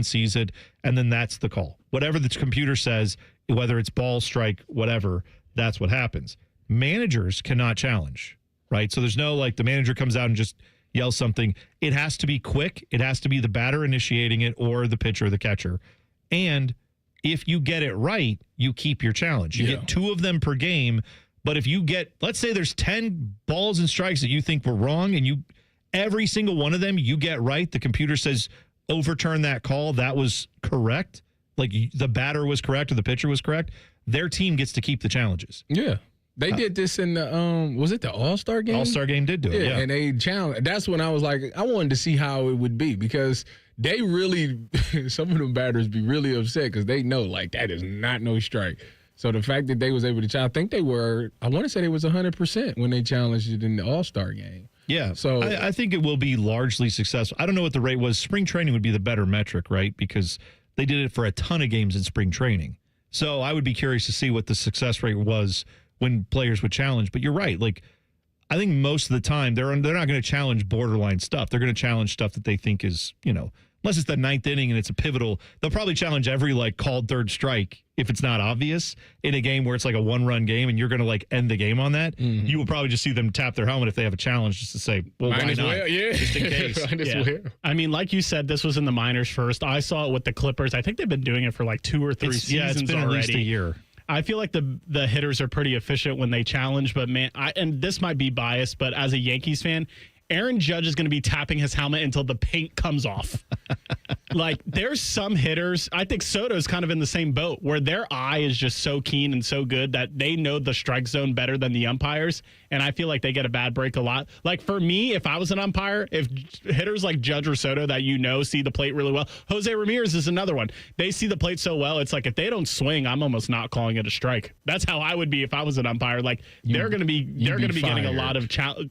sees it, and then that's the call. Whatever the computer says, whether it's ball, strike, whatever, that's what happens. Managers cannot challenge, right? So there's no like the manager comes out and just yells something. It has to be quick. It has to be the batter initiating it or the pitcher or the catcher. And if you get it right, you keep your challenge. You get 2 of them per game. But if you get, let's say there's 10 balls and strikes that you think were wrong, and every single one of them you get right, the computer says, overturn that call, that was correct, like the batter was correct or the pitcher was correct, their team gets to keep the challenges. Yeah. They did this in the, was it the All-Star game? All-Star game did do it, yeah. And they challenged. That's when I was like, I wanted to see how it would be because they really, some of them batters be really upset because they know, like, that is not no strike. So the fact that they was able to challenge, I think they were, I want to say they was 100% when they challenged it in the All-Star game. Yeah, so I think it will be largely successful. I don't know what the rate was. Spring training would be the better metric, right? Because they did it for a ton of games in spring training. So I would be curious to see what the success rate was when players would challenge. But you're right. Like, I think most of the time they're not going to challenge borderline stuff. They're going to challenge stuff that they think is, unless it's the 9th inning and it's a pivotal, they'll probably challenge every called third strike if it's not obvious in a game where it's like a 1-run game and you're going to end the game on that. Mm-hmm. You will probably just see them tap their helmet if they have a challenge just to say, well, why not? Well, yeah. Just in case. Well. I mean, like you said, this was in the minors first. I saw it with the Clippers. I think they've been doing it for 2 or 3 seasons it's been already. At least a year. I feel like the hitters are pretty efficient when they challenge, but man, and this might be biased, but as a Yankees fan, Aaron Judge is going to be tapping his helmet until the paint comes off. There's some hitters, I think Soto's kind of in the same boat, where their eye is just so keen and so good that they know the strike zone better than the umpires, and I feel like they get a bad break a lot. For me, if I was an umpire, if hitters like Judge or Soto that see the plate really well, Jose Ramirez is another one. They see the plate so well, it's like if they don't swing, I'm almost not calling it a strike. That's how I would be if I was an umpire. They're going to be getting a lot of challenge.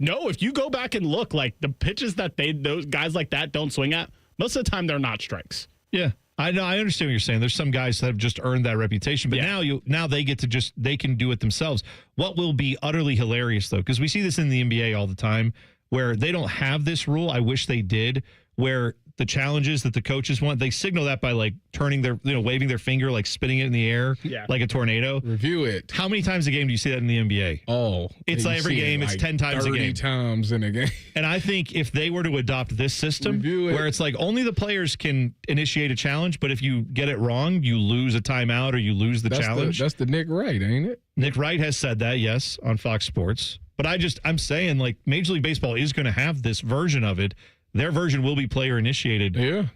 No, if you go back and look, the pitches that those guys like that don't swing at, most of the time they're not strikes. Yeah, I know. I understand what you're saying. There's some guys that have just earned that reputation, but now they get to they can do it themselves. What will be utterly hilarious, though, because we see this in the NBA all the time, where they don't have this rule. I wish they did, where the challenges that the coaches want, they signal that by turning their, waving their finger, spinning it in the air like a tornado. Review it. How many times a game do you see that in the NBA? Oh, it's every game. It's 10 times a game. 30 times in a game. And I think if they were to adopt this system where it's only the players can initiate a challenge, but if you get it wrong, you lose a timeout or you lose the challenge. That's the Nick Wright, ain't it? Nick Wright has said that, yes, on Fox Sports. But I'm saying Major League Baseball is going to have this version of it. Their version will be player initiated. Yeah.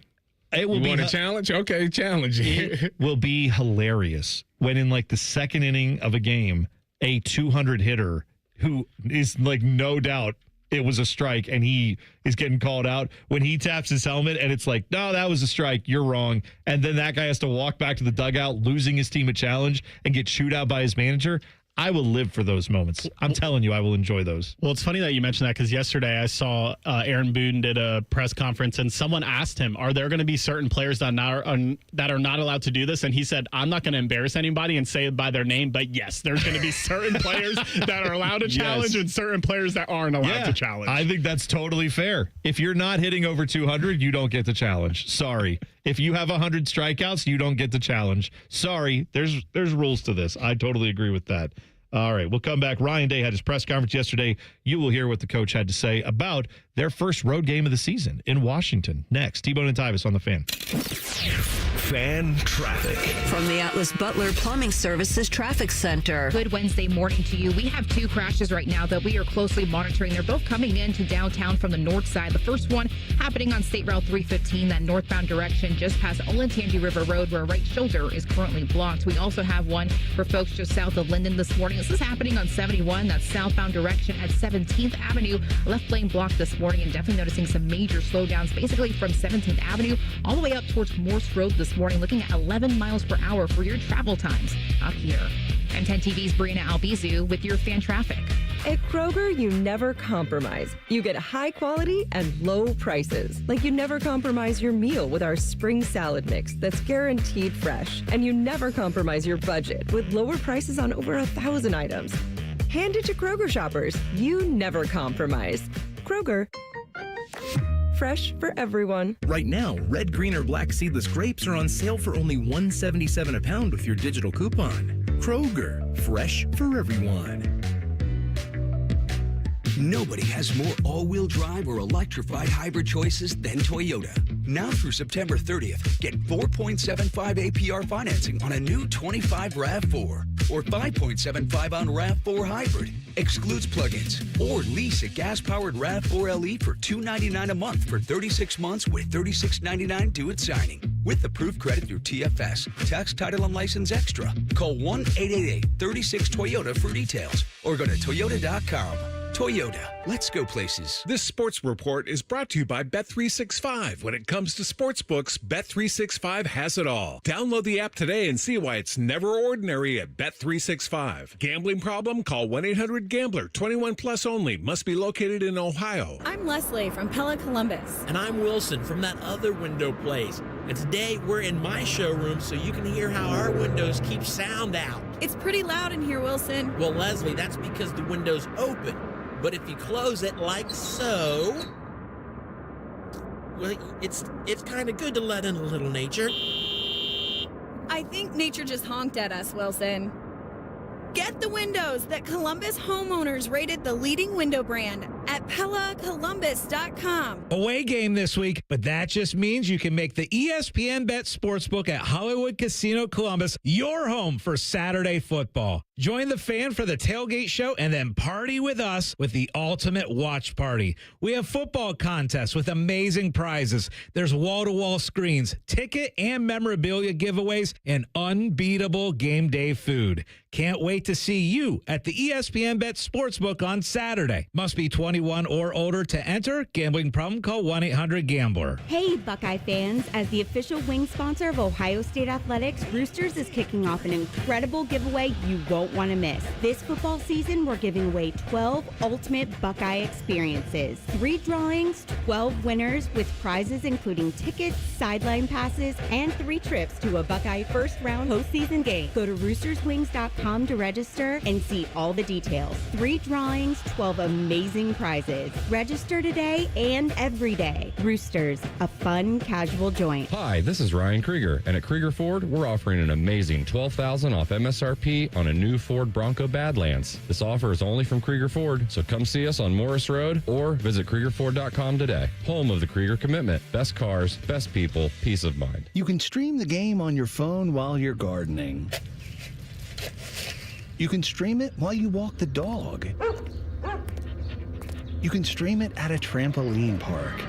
It will want a challenge? Okay, challenge. It will be hilarious when in the second inning of a game, a 200 hitter who is no doubt it was a strike and he is getting called out when he taps his helmet and it's no, that was a strike. You're wrong. And then that guy has to walk back to the dugout, losing his team a challenge and get chewed out by his manager. I will live for those moments. I'm telling you, I will enjoy those. Well, it's funny that you mentioned that because yesterday I saw Aaron Boone did a press conference and someone asked him, are there going to be certain players that are not allowed to do this? And he said, I'm not going to embarrass anybody and say it by their name, but yes, there's going to be certain players that are allowed to challenge and certain players that aren't allowed to challenge. I think that's totally fair. If you're not hitting over 200, you don't get the challenge. Sorry. If you have 100 strikeouts, you don't get the challenge. Sorry, there's rules to this. I totally agree with that. All right, we'll come back. Ryan Day had his press conference yesterday. You will hear what the coach had to say about their first road game of the season in Washington. Next, T-Bone and Tyus on the Fan. Fan traffic. From the Atlas Butler Plumbing Services Traffic Center. Good Wednesday morning to you. We have 2 crashes right now that we are closely monitoring. They're both coming into downtown from the north side. The first one happening on State Route 315, that northbound direction just past Olentangy River Road, where right shoulder is currently blocked. We also have one for folks just south of Linden this morning. This is happening on 71, that southbound direction at 17th Avenue. Left lane blocked this morning and definitely noticing some major slowdowns, basically from 17th Avenue all the way up towards Morse Road this morning, looking at 11 miles per hour for your travel times up here. I'm 10 TV's Brianna Albizu with your fan traffic. At Kroger, you never compromise. You get high quality and low prices. Like you never compromise your meal with our spring salad mix that's guaranteed fresh. And you never compromise your budget with lower prices on over 1,000 items. Hand it to Kroger shoppers. You never compromise. Kroger, fresh for everyone. Right now, red, green, or black seedless grapes are on sale for only $1.77 a pound with your digital coupon. Kroger, fresh for everyone. Nobody has more all-wheel drive or electrified hybrid choices than Toyota. Now through September 30th, get 4.75 APR financing on a new 25 RAV4 or 5.75 on RAV4 Hybrid. Excludes plug-ins. Or lease a gas-powered RAV4 LE for $299 a month for 36 months with $36.99 due at signing. With approved credit through TFS. Tax, title, and license extra. Call 1-888-36-TOYOTA for details or go to toyota.com. Toyota, let's go places. This sports report is brought to you by Bet365. When it comes to sportsbooks, Bet365 has it all. Download the app today and see why it's never ordinary at Bet365. Gambling problem? Call 1-800-GAMBLER. 21 plus only. Must be located in Ohio. I'm Leslie from Pella Columbus. And I'm Wilson from that other window place. And today we're in my showroom so you can hear how our windows keep sound out. It's pretty loud in here, Wilson. Well, Leslie, that's because the window's open. But if you close it like so, well, it's kind of good to let in a little nature. I think nature just honked at us, Wilson. Get the windows that Columbus homeowners rated the leading window brand at PellaColumbus.com. Away game this week, but that just means you can make the ESPN Bet Sportsbook at Hollywood Casino Columbus your home for Saturday football. Join the fan for the tailgate show and then party with us with the ultimate watch party. We have football contests with amazing prizes. There's wall-to-wall screens, ticket and memorabilia giveaways, and unbeatable game day food. Can't wait to see you at the ESPN Bet Sportsbook on Saturday. Must be 21 or older to enter. Gambling problem? Call 1-800-GAMBLER. Hey, Buckeye fans. As the official wing sponsor of Ohio State Athletics, Roosters is kicking off an incredible giveaway you won't want to miss. This football season, we're giving away 12 ultimate Buckeye experiences. 3 drawings, 12 winners with prizes including tickets, sideline passes, and 3 trips to a Buckeye first-round postseason game. Go to roosterswings.com to register and see all the details. 3 drawings, 12 amazing prizes. Register today and every day. Roosters, a fun, casual joint. Hi, this is Ryan Krieger, and at Krieger Ford, we're offering an amazing $12,000 off MSRP on a new Ford Bronco Badlands. This offer is only from Krieger Ford, so come see us on Morris Road or visit KriegerFord.com today. Home of the Krieger Commitment. Best cars, best people, peace of mind. You can stream the game on your phone while you're gardening. You can stream it while you walk the dog. You can stream it at a trampoline park.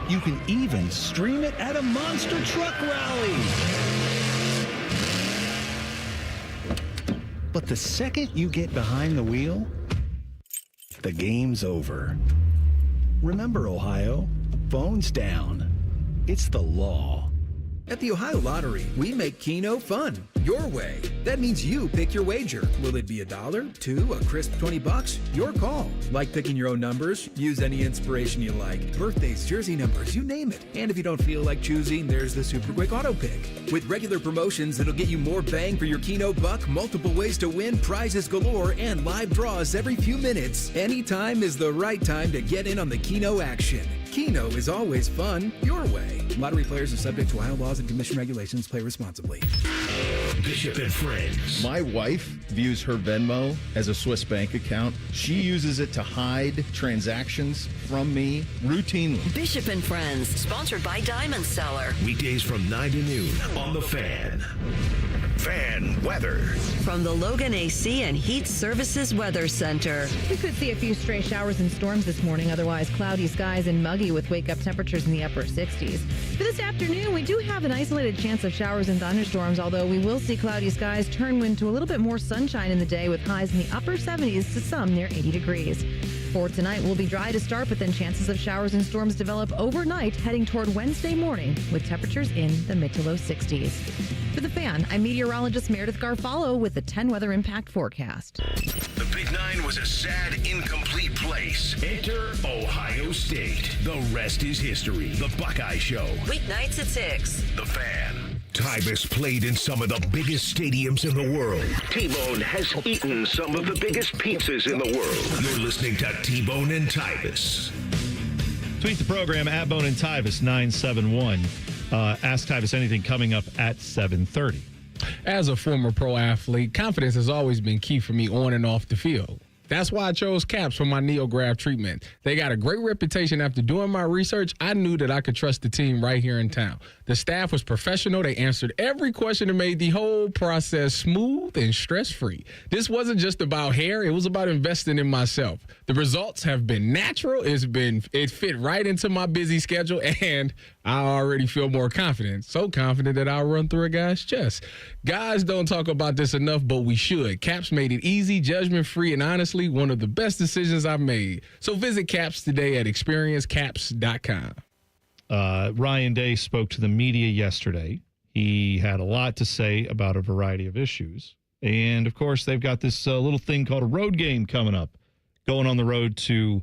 You can even stream it at a monster truck rally. But the second you get behind the wheel, the game's over. Remember, Ohio, phones down. It's the law. At the Ohio Lottery, we make Keno fun, your way. That means you pick your wager. Will it be $1, $2, a crisp $20? Your call. Like picking your own numbers, use any inspiration you like. Birthdays, jersey numbers, you name it. And if you don't feel like choosing, there's the Super Quick Auto Pick. With regular promotions that'll get you more bang for your Keno buck, multiple ways to win, prizes galore, and live draws every few minutes, anytime is the right time to get in on the Keno action. Keno is always fun, your way. Lottery players are subject to Ohio laws and commission regulations. Play responsibly. Bishop and Friends. My wife views her Venmo as a Swiss bank account. She uses it to hide transactions from me routinely. Bishop and Friends, sponsored by Diamond Seller. Weekdays from 9 to noon on The Fan. Fan weather. From the Logan AC and Heat Services Weather Center. We could see a few stray showers and storms this morning, otherwise cloudy skies and muggy with wake-up temperatures in the upper 60s. For this afternoon, we do have an isolated chance of showers and thunderstorms, although we will see cloudy skies turn into a little bit more sunshine in the day with highs in the upper 70s to some near 80 degrees. For tonight, we'll be dry to start, but then chances of showers and storms develop overnight, heading toward Wednesday morning with temperatures in the mid to low 60s. For The Fan, I'm meteorologist Meredith Garfalo with the 10 weather impact forecast. The Big 9 was a sad, incomplete place. Enter Ohio State. The rest is history. The Buckeye Show. Weeknights at 6. The Fan. Tyus played in some of the biggest stadiums in the world. T-Bone has eaten some of the biggest pizzas in the world. You're listening to T-Bone and Tyus. Tweet the program at Bone and Tyus 971. Ask Tyus anything coming up at 7:30. As a former pro athlete, confidence has always been key for me on and off the field. That's why I chose Caps for my NeoGraft treatment. They got a great reputation. After doing my research, I knew that I could trust the team right here in town. The staff was professional. They answered every question and made the whole process smooth and stress-free. This wasn't just about hair. It was about investing in myself. The results have been natural. It fit right into my busy schedule, and I already feel more confident. So confident that I'll run through a guy's chest. Guys don't talk about this enough, but we should. Caps made it easy, judgment-free, and honestly, one of the best decisions I've made. So visit Caps today at experiencecaps.com. Ryan Day spoke to the media yesterday. He had a lot to say about a variety of issues. And, of course, they've got this little thing called a road game coming up, going on the road to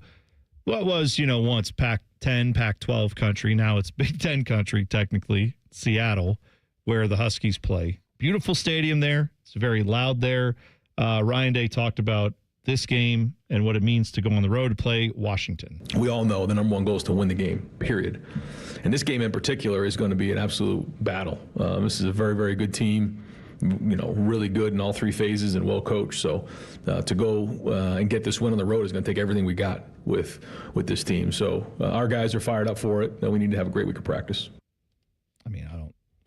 what was, once Pac-10, Pac-12 country. Now it's Big Ten country, technically, Seattle, where the Huskies play. Beautiful stadium there. It's very loud there. Ryan Day talked about this game and what it means to go on the road to play Washington. We all know the number one goal is to win the game, period. And this game in particular is going to be an absolute battle. This is a very, very good team, really good in all three phases and well coached. So to go and get this win on the road is going to take everything we got with this team. So our guys are fired up for it, and we need to have a great week of practice. I mean,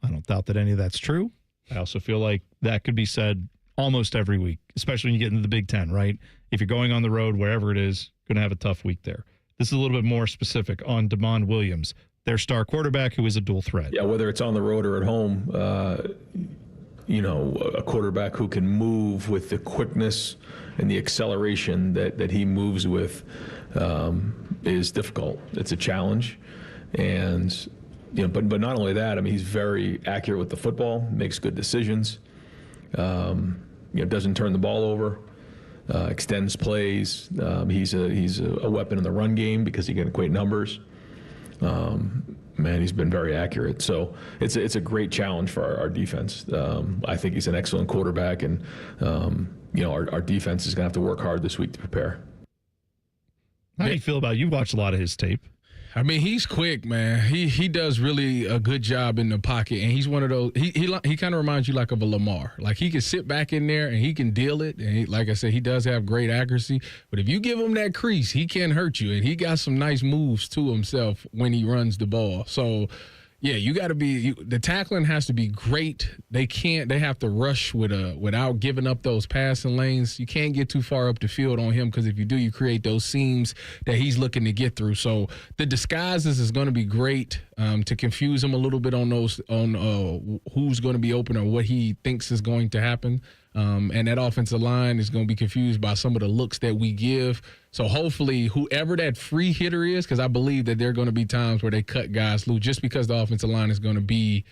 I don't doubt that any of that's true. I also feel like that could be said almost every week, especially when you get into the Big Ten, right? If you're going on the road, wherever it is, going to have a tough week there. This is a little bit more specific on DeMond Williams, their star quarterback who is a dual threat. Yeah, whether it's on the road or at home, a quarterback who can move with the quickness and the acceleration that he moves with is difficult. It's a challenge. And, but not only that, I mean, he's very accurate with the football, makes good decisions. Doesn't turn the ball over, extends plays. He's a weapon in the run game because he can equate numbers. He's been very accurate. So it's a great challenge for our defense. I think he's an excellent quarterback, and our defense is going to have to work hard this week to prepare. How do you feel about? You've watched a lot of his tape. I mean, he's quick, man. He does really a good job in the pocket, and he's one of those. He kind of reminds you like of a Lamar. Like, he can sit back in there and he can deal it. And like I said, he does have great accuracy. But if you give him that crease, he can hurt you. And he got some nice moves to himself when he runs the ball. So, yeah, you got to be. The tackling has to be great. They have to rush without giving up those passing lanes. You can't get too far up the field on him, because if you do, you create those seams that he's looking to get through. So the disguises is going to be great to confuse him a little bit on who's going to be open or what he thinks is going to happen. And that offensive line is going to be confused by some of the looks that we give. So hopefully whoever that free hitter is, because I believe that there are going to be times where they cut guys loose just because the offensive line is going to be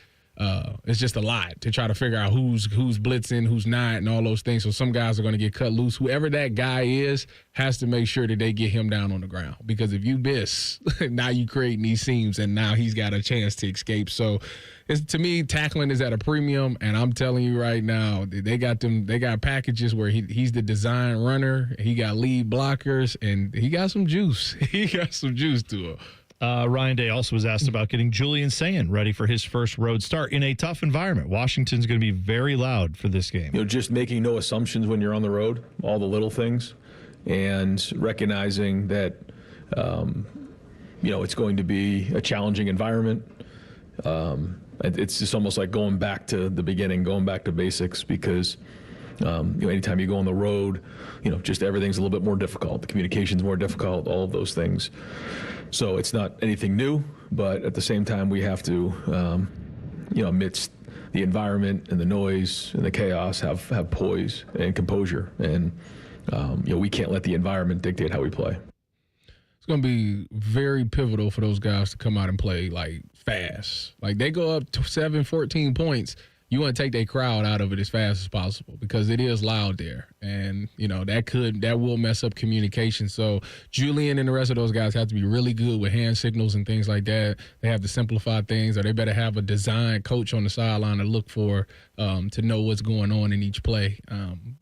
it's just a lot to try to figure out who's blitzing, who's not, and all those things. So some guys are going to get cut loose. Whoever that guy is has to make sure that they get him down on the ground, because if you miss, now you creating these seams, and now he's got a chance to escape. So to me, tackling is at a premium, and I'm telling you right now, they got packages where he's the design runner, he got lead blockers, and he got some juice. He got some juice to him. Ryan Day also was asked about getting Julian Sayin ready for his first road start in a tough environment. Washington's going to be very loud for this game. Just making no assumptions when you're on the road, all the little things, and recognizing that, it's going to be a challenging environment. It's just almost like going back to the beginning, going back to basics, because anytime you go on the road, just everything's a little bit more difficult. The communication's more difficult, all of those things. So it's not anything new, but at the same time, we have to, amidst the environment and the noise and the chaos, have poise and composure. And, we can't let the environment dictate how we play. It's going to be very pivotal for those guys to come out and play, like, fast. Like, they go up to 14 points. you want to take that crowd out of it as fast as possible because it is loud there. And, that will mess up communication. So Julian and the rest of those guys have to be really good with hand signals and things like that. They have to simplify things, or they better have a design coach on the sideline to look for to know what's going on in each play.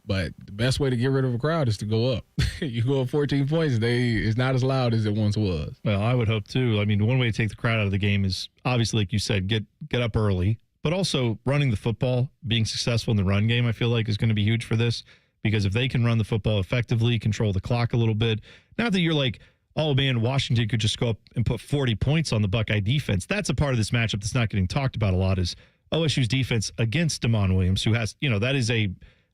But the best way to get rid of a crowd is to go up. You go up 14 points, it's not as loud as it once was. Well, I would hope too. I mean, one way to take the crowd out of the game is obviously, like you said, get up early, but also running the football, being successful in the run game, I feel like is going to be huge for this, because if they can run the football effectively, control the clock a little bit, not that you're like, oh man, Washington could just go up and put 40 points on the Buckeye defense. That's a part of this matchup that's not getting talked about a lot, is OSU's defense against Damon Williams, who has,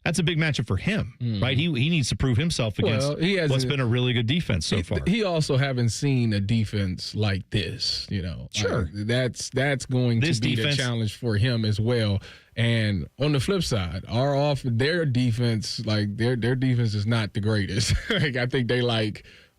that's a big matchup for him, right? He needs to prove himself against what's been a really good defense so far. He also haven't seen a defense like this, Sure. That's going to be the challenge for him as well. And on the flip side, their defense, their defense is not the greatest. I think they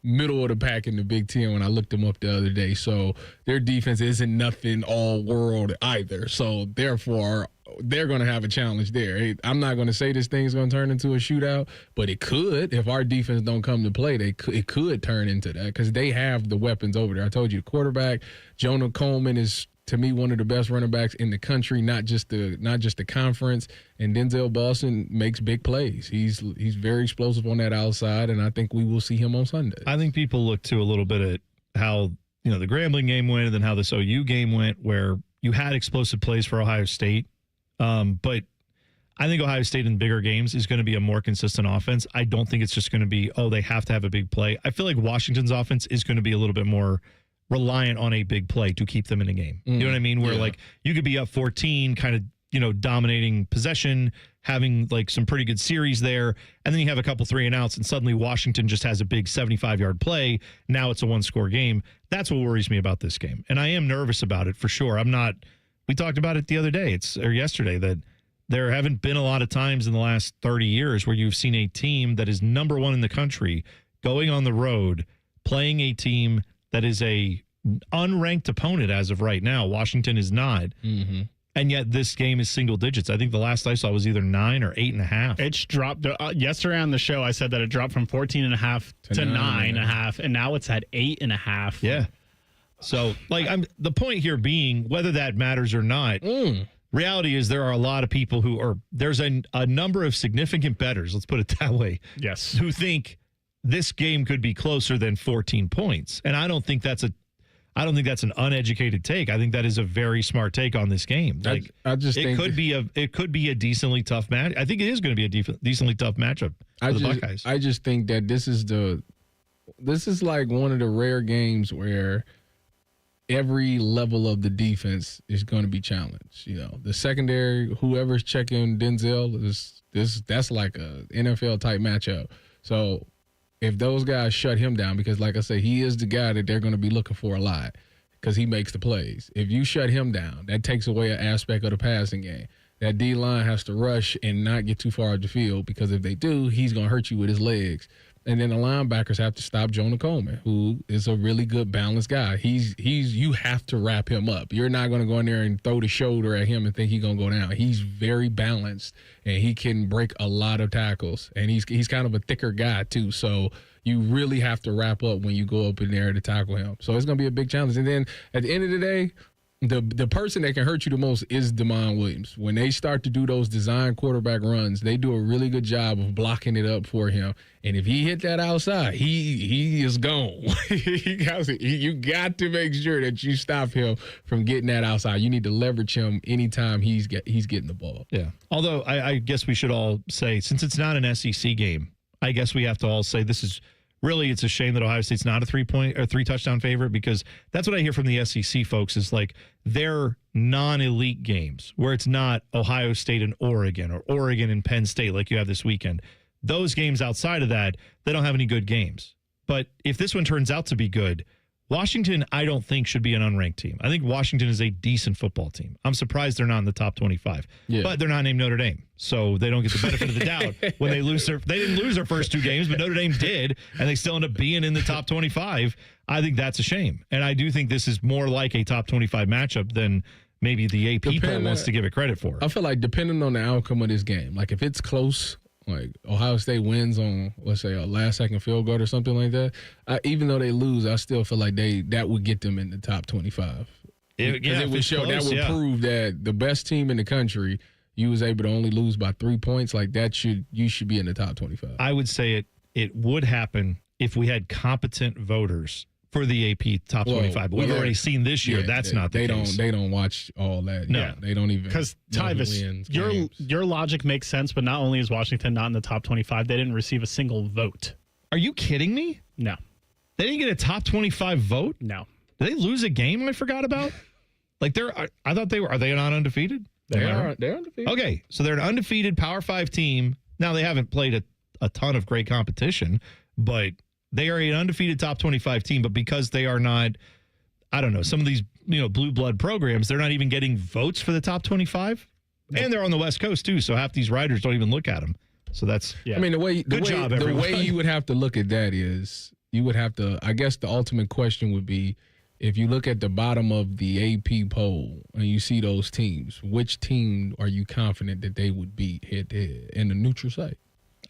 middle of the pack in the Big Ten when I looked them up the other day. So their defense isn't nothing all world either. So therefore, they're going to have a challenge there. I'm not going to say this thing's going to turn into a shootout, but it could. If our defense don't come to play, it could turn into that because they have the weapons over there. I told you, the quarterback, Jonah Coleman, is to me one of the best running backs in the country, not just the conference. And Denzel Boston makes big plays. He's very explosive on that outside, and I think we will see him on Sunday. I think people look to a little bit at how the Grambling game went and then how this OU game went, where you had explosive plays for Ohio State. But I think Ohio State in bigger games is going to be a more consistent offense. I don't think it's just going to be, they have to have a big play. I feel like Washington's offense is going to be a little bit more reliant on a big play to keep them in a game. You know what I mean? Where you could be up 14, kind of, dominating possession, having some pretty good series there. And then you have a couple 3-and-outs and suddenly Washington just has a big 75-yard play. Now it's a 1-score game. That's what worries me about this game. And I am nervous about it for sure. We talked about it the other day, yesterday, that there haven't been a lot of times in the last 30 years where you've seen a team that is number one in the country going on the road, playing a team that is a unranked opponent as of right now. Washington is not. Mm-hmm. And yet this game is single digits. I think the last I saw was either 9 or 8.5. It's dropped. Yesterday on the show, I said that it dropped from 14.5 to 9.5, and now it's at 8.5. Yeah. So, the point here being, whether that matters or not, reality is there are a lot of people there's a number of significant bettors, let's put it that way, yes, who think this game could be closer than 14 points. And I don't think that's an uneducated take. I think that is a very smart take on this game. I just think it could be a decently tough match. I think it is going to be a decently tough matchup for the Buckeyes. I just think that this is one of the rare games where every level of the defense is going to be challenged. The secondary, whoever's checking Denzel, that's like a NFL type matchup. So if those guys shut him down, because like I say, he is the guy that they're going to be looking for a lot because he makes the plays. If you shut him down, that takes away an aspect of the passing game. That D-line has to rush and not get too far off the field, because if they do, he's going to hurt you with his legs. And then the linebackers have to stop Jonah Coleman, who is a really good balanced guy. You have to wrap him up. You're not going to go in there and throw the shoulder at him and think he's going to go down. He's very balanced, and he can break a lot of tackles. And he's kind of a thicker guy too. So you really have to wrap up when you go up in there to tackle him. So it's going to be a big challenge. And then at the end of the day, the person that can hurt you the most is Damon Williams. When they start to do those design quarterback runs, they do a really good job of blocking it up for him. And if he hit that outside, he is gone. You got to make sure that you stop him from getting that outside. You need to leverage him anytime he's getting the ball. Yeah. Although I guess we should all say, since it's not an SEC game, I guess we have to all say this is really, it's a shame that Ohio State's not a 3-touchdown favorite, because that's what I hear from the SEC folks is they're non-elite games where it's not Ohio State and Oregon or Oregon and Penn State like you have this weekend. Those games outside of that, they don't have any good games. But if this one turns out to be good, Washington, I don't think, should be an unranked team. I think Washington is a decent football team. I'm surprised they're not in the top 25. Yeah. But they're not named Notre Dame, so they don't get the benefit of the doubt when they lose they didn't lose their first 2 games, but Notre Dame did, and they still end up being in the top 25. I think that's a shame. And I do think this is more like a top 25 matchup than maybe the AP poll wants to give it credit for. I feel like depending on the outcome of this game, like if it's close, like Ohio State wins on, let's say, a last-second field goal or something like that, even though they lose, I still feel like that would get them in the top 25. It would show close, that would prove that the best team in the country, you was able to only lose by 3 points. Like you should be in the top 25. I would say it would happen if we had competent voters for the AP top 25. But we've already seen this year that's not the case. They don't watch all that. No. Yeah, they don't even. Because Tyus, your logic makes sense, but not only is Washington not in the top 25, they didn't receive a single vote. Are you kidding me? No. They didn't get a top 25 vote? No. Did they lose a game I forgot about? Like I thought they were. Are they not undefeated? They're undefeated. Okay, so they're an undefeated Power 5 team. Now they haven't played a ton of great competition, but they are an undefeated top 25 team. But because they are not, I don't know, some of these blue blood programs, they're not even getting votes for the top 25, and they're on the West Coast too. So half these writers don't even look at them. So that's I mean the way you would have to look at that is you would have to. I guess the ultimate question would be, if you look at the bottom of the AP poll and you see those teams, which team are you confident that they would beat head-to-head in the neutral site?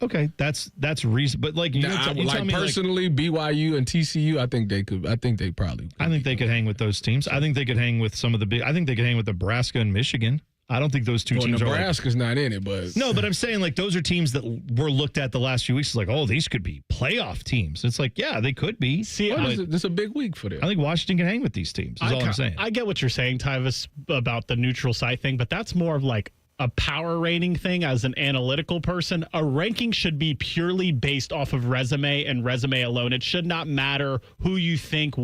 Okay, that's reason. But like, personally, BYU and TCU, I think they could. I think they probably. I think they could hang with those teams. I think they could hang with some of the big. I think they could hang with Nebraska and Michigan. I don't think those two teams Nebraska's not in it, but no. But I'm saying like those are teams that were looked at the last few weeks. It's like, oh, these could be playoff teams. It's like, yeah, they could be. See, this is a big week for them. I think Washington can hang with these teams. Is all I'm saying. I get what you're saying, Tyus, about the neutral site thing, but that's more of like a power rating thing. As an analytical person, a ranking should be purely based off of resume and resume alone. It should not matter who you think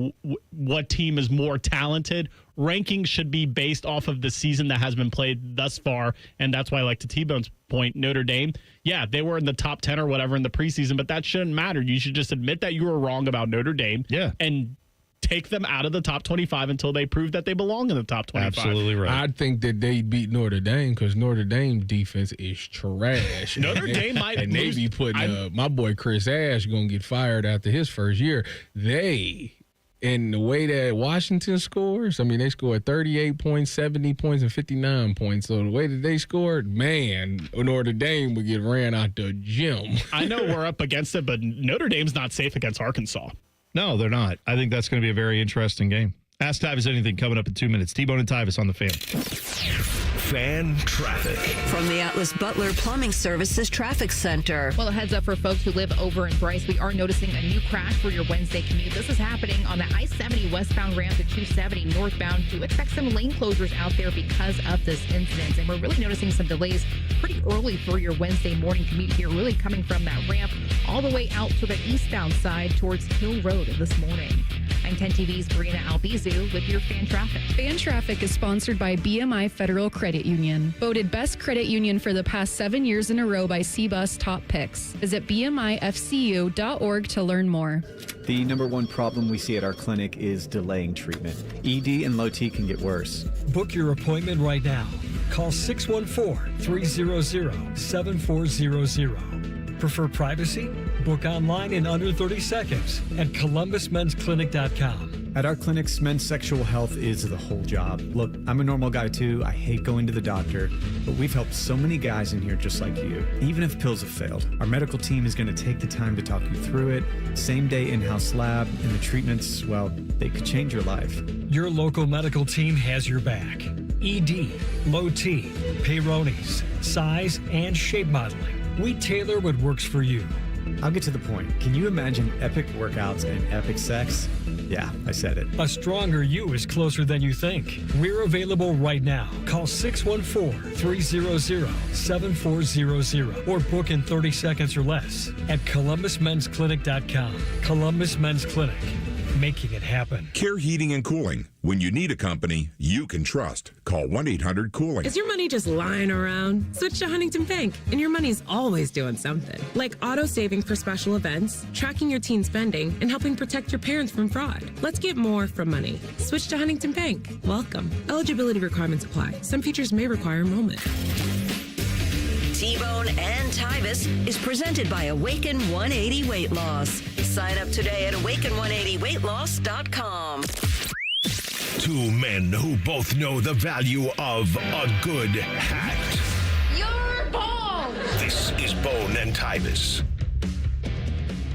what team is more talented. Rankings should be based off of the season that has been played thus far, and that's why, like to T-Bone's point, Notre Dame, yeah, they were in the top 10 or whatever in the preseason, but that shouldn't matter. You should just admit that you were wrong about Notre Dame, and take them out of the top 25 until they prove that they belong in the top 25. Absolutely right. I think that they beat Notre Dame because Notre Dame defense is trash. Notre Dame might and they be putting my boy Chris Ash going to get fired after his first year. And the way that Washington scores, I mean, they scored 38 points, 70 points, and 59 points. So the way that they scored, man, Notre Dame would get ran out the gym. I know we're up against it, but Notre Dame's not safe against Arkansas. No, they're not. I think that's going to be a very interesting game. Ask Tyus anything coming up in 2 minutes. T-Bone and Tyus on the Fan. Fan traffic. From the Atlas Butler Plumbing Services Traffic Center. Well, a heads up for folks who live over in Bryce. We are noticing a new crash for your Wednesday commute. This is happening on the I-70 westbound ramp to 270 northbound. Do expect some lane closures out there because of this incident. And we're really noticing some delays pretty early for your Wednesday morning commute here, really coming from that ramp all the way out to the eastbound side towards Hill Road this morning. I'm 10 TV's Brina Albizu with your Fan Traffic. Fan Traffic is sponsored by BMI Federal Credit Union. Voted Best Credit Union for the past 7 years in a row by CBUS Top Picks. Visit BMIFCU.org to learn more. The number one problem we see at our clinic is delaying treatment. ED and low T can get worse. Book your appointment right now. Call 614-300-7400. Prefer privacy? Book online in under 30 seconds at ColumbusMen'sClinic.com. At our clinics, men's sexual health is the whole job. Look, I'm a normal guy too. I hate going to the doctor, but we've helped so many guys in here just like you. Even if pills have failed, our medical team is going to take the time to talk you through it. Same day in-house lab, and the treatments, well, they could change your life. Your local medical team has your back. ED, low T, Peyronie's, size, and shape modeling. We tailor what works for you. I'll get to the point. Can you imagine epic workouts and epic sex? Yeah, I said it. A stronger you is closer than you think. We're available right now. Call 614-300-7400 or book in 30 seconds or less at ColumbusMen'sClinic.com. Columbus Men's Clinic. Making it happen. Care Heating and Cooling. When you need a company you can trust, call 1-800-COOLING. Is your money just lying around? Switch to Huntington Bank, and your money's always doing something. Like auto savings for special events, tracking your teen spending, and helping protect your parents from fraud. Let's get more from money. Switch to Huntington Bank. Welcome. Eligibility requirements apply. Some features may require enrollment. T-Bone and Tyus is presented by Awaken 180 Weight Loss. Sign up today at awaken180weightloss.com. Two men who both know the value of a good hat. You're bald! This is Bone and Tyus.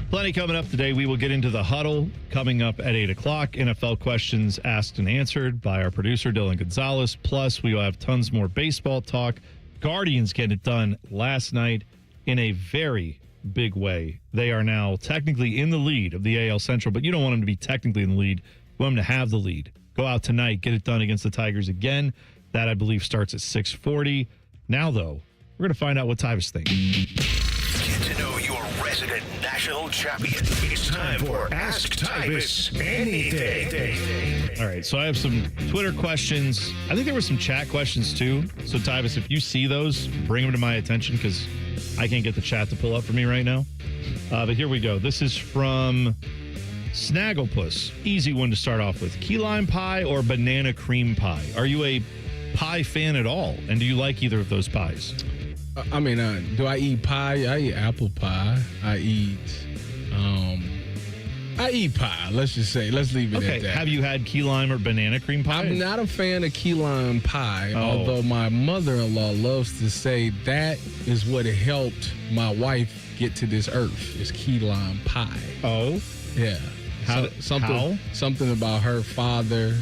Plenty coming up today. We will get into the huddle coming up at 8 o'clock. NFL questions asked and answered by our producer, Dylan Gonzalez. Plus, we will have tons more baseball talk. Guardians getting it done last night in a very big way. They are now technically in the lead of the AL Central, but you don't want them to be technically in the lead. You want them to have the lead. Go out tonight, get it done against the Tigers again. That, I believe, starts at 6:40. Now, though, we're going to find out what Tyus thinks. Get to know your resident national champion. It's time for Ask Tyus Anything. All right, so I have some Twitter questions. I think there were some chat questions, too. So, Tyus, if you see those, bring them to my attention because I can't get the chat to pull up for me right now. But here we go. This is from Snagglepuss. Easy one to start off with. Key lime pie or banana cream pie? Are you a pie fan at all? And do you like either of those pies? Do I eat pie? I eat apple pie. I eat pie. Let's just say. Let's leave it at that. Have you had key lime or banana cream pie? I'm not a fan of key lime pie, although my mother-in-law loves to say that is what helped my wife get to this earth, is key lime pie. Oh? Yeah. Something about her father,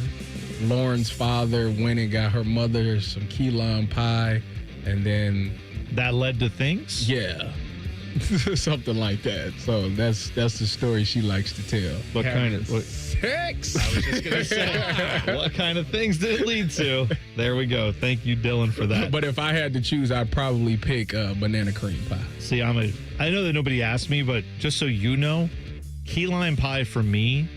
Lauren's father, went and got her mother some key lime pie, and then that led to things? Yeah. Something like that. So that's the story she likes to tell. What kind of sex? I was just gonna say, what kind of things did it lead to? There we go. Thank you, Dylan, for that. But if I had to choose, I'd probably pick banana cream pie. See, I know that nobody asked me, but just so you know, key lime pie for me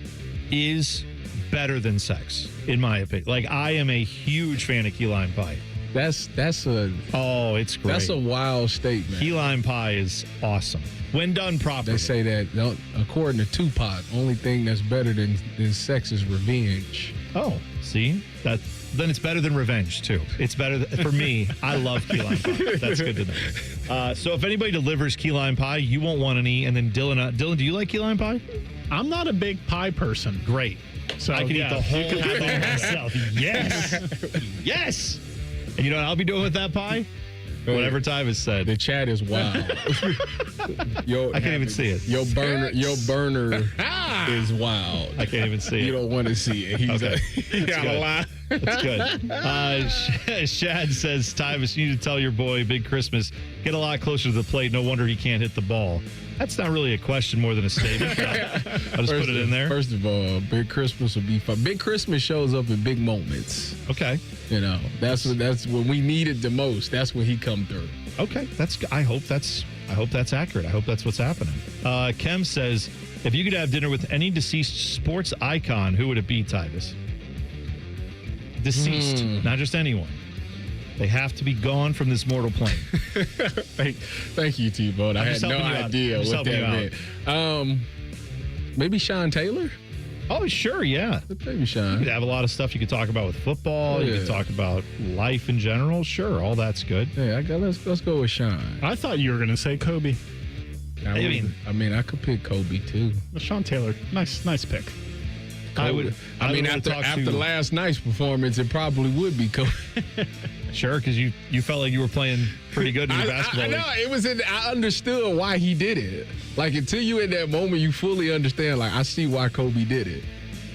is better than sex, in my opinion. Like, I am a huge fan of key lime pie. It's great. That's a wild statement. Key lime pie is awesome when done properly. They say that, according to Tupac, only thing that's better than sex is revenge. Oh, see? Then it's better than revenge, too. It's better for me. I love key lime pie. That's good to know. So if anybody delivers key lime pie, you won't want any. And then Dylan, do you like key lime pie? I'm not a big pie person. Great. So I can eat the whole thing myself. Yes. Yes. And you know what I'll be doing with that pie? Or whatever Tyus said. The chat is wild. I can't even see it. Your burner is wild. I can't even see it. You don't want to see it. He got a lot. That's good. Shad says, Tyus, you need to tell your boy Big Christmas, get a lot closer to the plate. No wonder he can't hit the ball. That's not really a question more than a statement. I'll just put it in there. First of all, Big Christmas will be fun. Big Christmas shows up in big moments. Okay. That's when we need it the most. That's when he come through. Okay. I hope that's accurate. I hope that's what's happening. Kem says, if you could have dinner with any deceased sports icon, who would it be, Tyus? Deceased, not just anyone. They have to be gone from this mortal plane. Thank you, T-Bone. I had no idea what that meant. Maybe Sean Taylor? Oh, sure, yeah. Maybe Sean. You could have a lot of stuff you could talk about with football. You could talk about life in general. Sure, all that's good. Yeah, let's go with Sean. I thought you were going to say Kobe. I could pick Kobe, too. Sean Taylor, nice pick. After last night's performance, it probably would be Kobe. Sure, because you felt like you were playing pretty good in your basketball. I understood why he did it. Like, until you in that moment, you fully understand, like, I see why Kobe did it.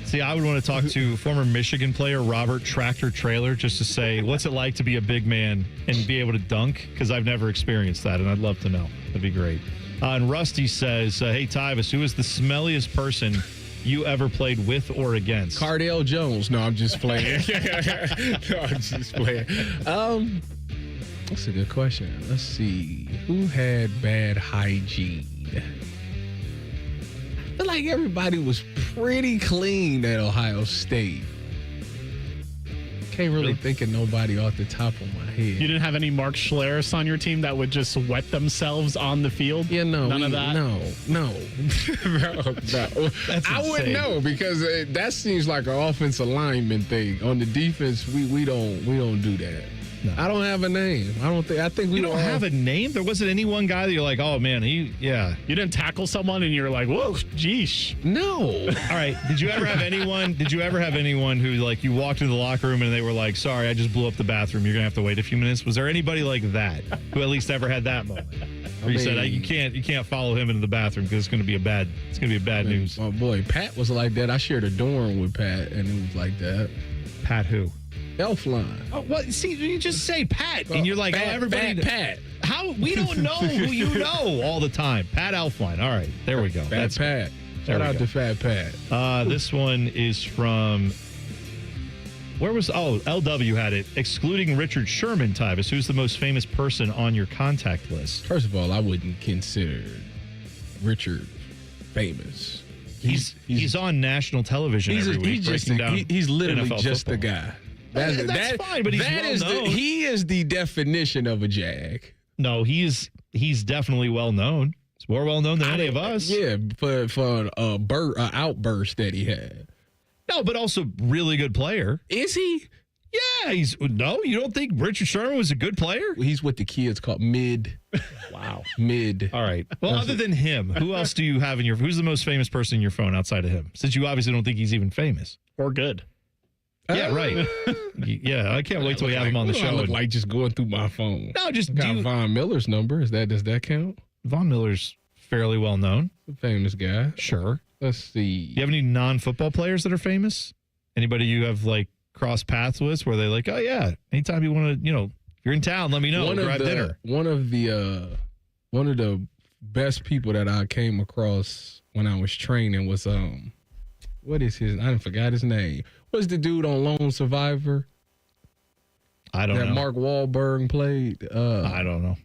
See, I would want to talk to former Michigan player Robert Tractor Trailer just to say, what's it like to be a big man and be able to dunk? Because I've never experienced that, and I'd love to know. That'd be great. And Rusty says, hey, Tyus, who is the smelliest person you ever played with or against? Cardale Jones. No, I'm just playing. That's a good question. Let's see. Who had bad hygiene? I feel like everybody was pretty clean at Ohio State. Can't really think of nobody off the top of my head. You didn't have any Mark Schlereth on your team that would just wet themselves on the field? Yeah, no. None of that? No. no. I wouldn't know because that seems like an offensive lineman thing. On the defense, we don't do that. I don't have a name. I think we You don't have a name? There wasn't any one guy that you're like, oh, man, You didn't tackle someone and you're like, whoa, geesh. No. All right. Did you ever have anyone who, like, you walked into the locker room and they were like, sorry, I just blew up the bathroom. You're going to have to wait a few minutes. Was there anybody like that who at least ever had that moment? Where you said, you can't follow him into the bathroom because it's going to be bad news. My boy, Pat was like that. I shared a dorm with Pat, and it was like that. Pat who? Elfline. Oh, what? See, you just say Pat, and you're like, everybody. Pat. How? We don't know who you know all the time. Pat Elfline. All right, there we go. That's Pat. Shout out to Fat Pat. This one is from. Where was? Oh, LW had it. Excluding Richard Sherman, Tyus, who's the most famous person on your contact list? First of all, I wouldn't consider Richard famous. He's on national television every week. He's literally NFL just football. the guy. That's fine, but he's well known. He is the definition of a Jag. No, he's definitely well known. He's more well known than any of us. Yeah, for an outburst that he had. No, but also really good player. Is he? Yeah, you don't think Richard Sherman was a good player? He's what the kids call mid. Wow. Mid. All right. Well, other than him, who else do you have who's the most famous person in your phone outside of him? Since you obviously don't think he's even famous. Or good. Yeah, right. Yeah, I can't wait till we have him on the show. I look like just going through my phone. No, just got Von Miller's number. Does that count? Von Miller's fairly well known. Famous guy. Sure. Let's see. Do you have any non-football players that are famous? Anybody you have like crossed paths with where they like, oh yeah, anytime you want to, if you're in town, let me know. Grab dinner. One of the best people that I came across when I was training was what is his? I forgot his name. What's the dude on Lone Survivor? I don't know. That Mark Wahlberg played. I don't know.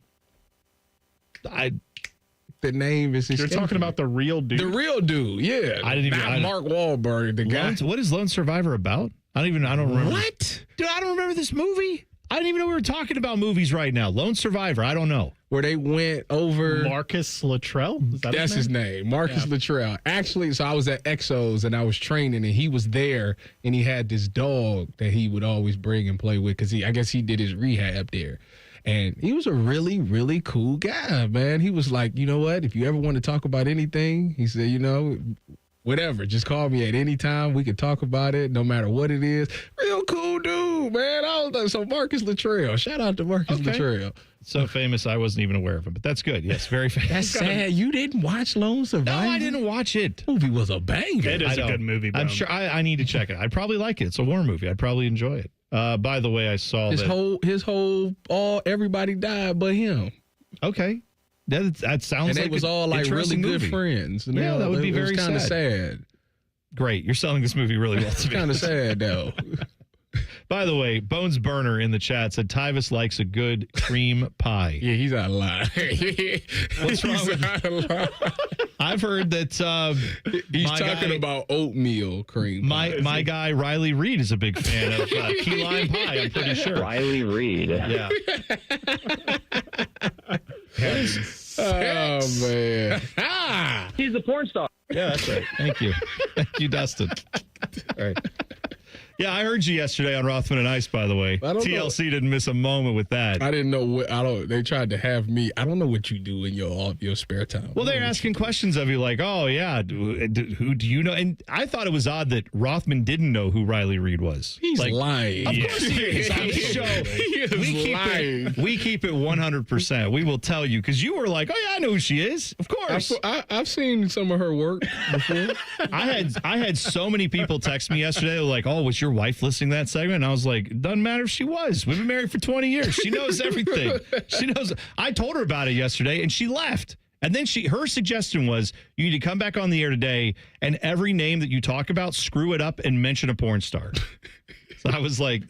The name is. You're talking about the real dude. The real dude, yeah. Not Mark Wahlberg, the guy. What is Lone Survivor about? I don't remember. What? Dude, I don't remember this movie. I didn't even know we were talking about movies right now. Lone Survivor. I don't know. Where they went over. Marcus Luttrell? That's his name. Marcus Luttrell. Actually, so I was at Exos and I was training and he was there and he had this dog that he would always bring and play with because I guess he did his rehab there. And he was a really, really cool guy, man. He was like, you know what? If you ever want to talk about anything, he said, whatever, just call me at any time. We can talk about it, no matter what it is. Real cool dude, man. So Marcus Luttrell. Shout out to Marcus Luttrell. So famous, I wasn't even aware of him, but that's good. Yes, very famous. That's sad. You didn't watch Lone Survivor? No, I didn't watch it. The movie was a banger. It is a good movie, bro. I'm sure I need to check it. I'd probably like it. It's a war movie. I'd probably enjoy it. By the way, I saw everybody died but him. Okay. That sounds and like they was all like really good movie. Friends. And yeah, that would be very kind of sad. Great. You're selling this movie really well to me. Kind of sad, though. By the way, Bones Burner in the chat said Tyus likes a good cream pie. Yeah, he's out of line. What's wrong with I've heard that he's talking about oatmeal cream pie. My guy Riley Reed is a big fan of key lime pie, I'm pretty sure. Riley Reed. Yeah. Oh, man. He's a porn star. Yeah, that's right. Thank you. Thank you, Dustin. All right. Yeah, I heard you yesterday on Rothman and Ice, by the way. TLC didn't miss a moment with that. I didn't know they tried to have me. I don't know what you do in your spare time. Well, they're asking questions of you like, oh, yeah, who do you know? And I thought it was odd that Rothman didn't know who Riley Reed was. He's lying. Of course he is. On this show, we keep it 100%. We will tell you because you were like, oh, yeah, I know who she is. Of course. I've seen some of her work before. I had so many people text me yesterday like, oh, was your wife listening to that segment? And I was like, it doesn't matter if she was. We've been married for 20 years. She knows everything. She knows. I told her about it yesterday and she left. And then her suggestion was you need to come back on the air today and every name that you talk about, screw it up and mention a porn star. So I was like,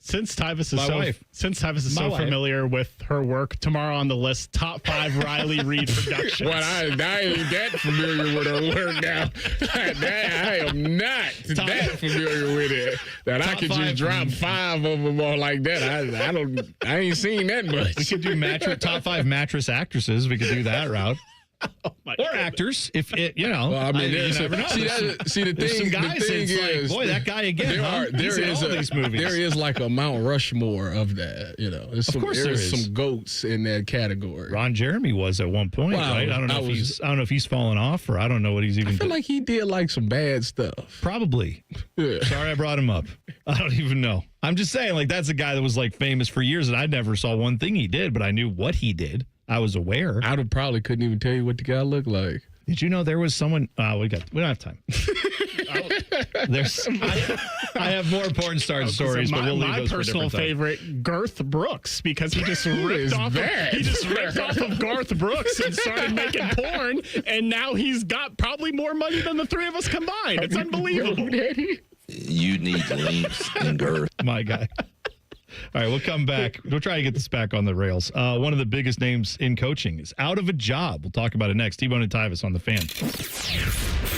Since Tyus is so familiar with her work, tomorrow on the list, top 5 Riley Reed productions. Well, I ain't that familiar with her work now. I am not that familiar with it. That I could just drop 5 of them all like that. I ain't seen that much. We could do top 5 mattress actresses. We could do that route. Or actors, if it, Well, I mean, you never know. See, the There's thing, some guys the thing it's is, like, boy, that guy again. There is all these movies. There is like a Mount Rushmore of that. There's Of course there is. some goats in that category. Ron Jeremy was at one point, Well, right? I don't know if he's fallen off, or I don't know what he's even. I feel like he did like some bad stuff. Probably. Yeah. Sorry, I brought him up. I don't even know. I'm just saying, like, that's a guy that was like famous for years, and I never saw one thing he did, but I knew what he did. I was aware. I probably couldn't even tell you what the guy looked like. Did you know there was someone? We don't have time. I have more porn star stories, but we'll leave those for a different time. My personal favorite, Garth Brooks, because he just ripped off of Garth Brooks and started making porn, and now he's got probably more money than the three of us combined. It's unbelievable. You need links and girth. My guy. All right, we'll come back. We'll try to get this back on the rails. One of the biggest names in coaching is out of a job. We'll talk about it next. T-Bone and Tyus on the Fan.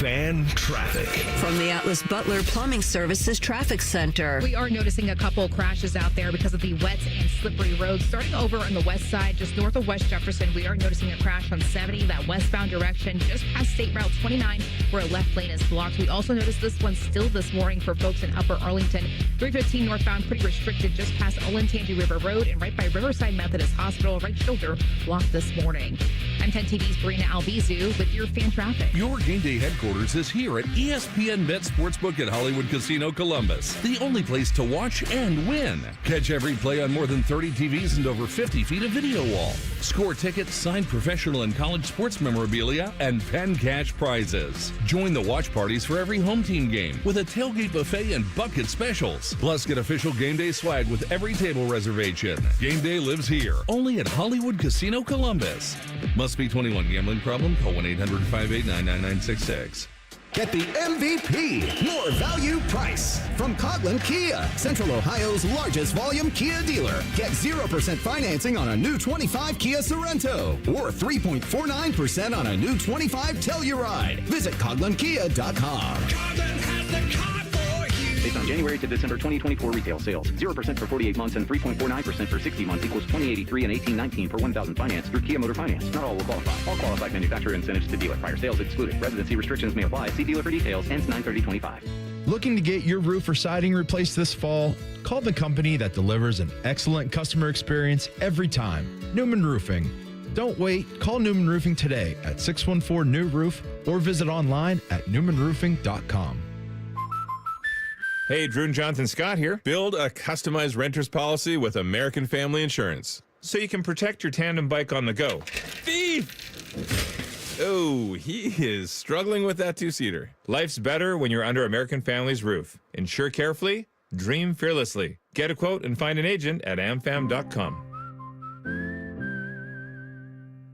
Fan traffic. From the Atlas Butler Plumbing Services Traffic Center. We are noticing a couple crashes out there because of the wet and slippery roads. Starting over on the west side, just north of West Jefferson, we are noticing a crash on 70, that westbound direction, just past State Route 29, where a left lane is blocked. We also noticed this one still this morning for folks in Upper Arlington. 315 northbound, pretty restricted, just past Olentangy River Road and right by Riverside Methodist Hospital. Right shoulder blocked this morning. I'm 10 TV's Brina Albizu with your fan traffic. Your game day headquarters is here at ESPN Bet Sportsbook at Hollywood Casino Columbus, the only place to watch and win. Catch every play on more than 30 TVs and over 50 feet of video wall. Score tickets, signed professional and college sports memorabilia, and pen cash prizes. Join the watch parties for every home team game with a tailgate buffet and bucket specials. Plus, get official game day swag with every table reservation. Game day lives here, only at Hollywood Casino Columbus. Must be 21. Gambling problem? Call 1-800-589-9966. Get the MVP, more value price. From Coghlan Kia, Central Ohio's largest volume Kia dealer. Get 0% financing on a new 25 Kia Sorento or 3.49% on a new 25 Telluride. Visit CoghlanKia.com. Coghlan has the car for you. Based on January to December 2024 retail sales, 0% for 48 months and 3.49% for 60 months equals $20.83 and $18.19 for 1,000 finance through Kia Motor Finance. Not all will qualify. All qualified manufacturer incentives to dealer. Prior sales excluded. Residency restrictions may apply. See dealer for details. Ends 9/30/25. Looking to get your roof or siding replaced this fall? Call the company that delivers an excellent customer experience every time. Newman Roofing. Don't wait. Call Newman Roofing today at 614-NEW-ROOF or visit online at newmanroofing.com. Hey, Drew and Jonathan Scott here. Build a customized renter's policy with American Family Insurance so you can protect your tandem bike on the go. Thief! Oh, he is struggling with that two-seater. Life's better when you're under American Family's roof. Insure carefully, dream fearlessly. Get a quote and find an agent at amfam.com.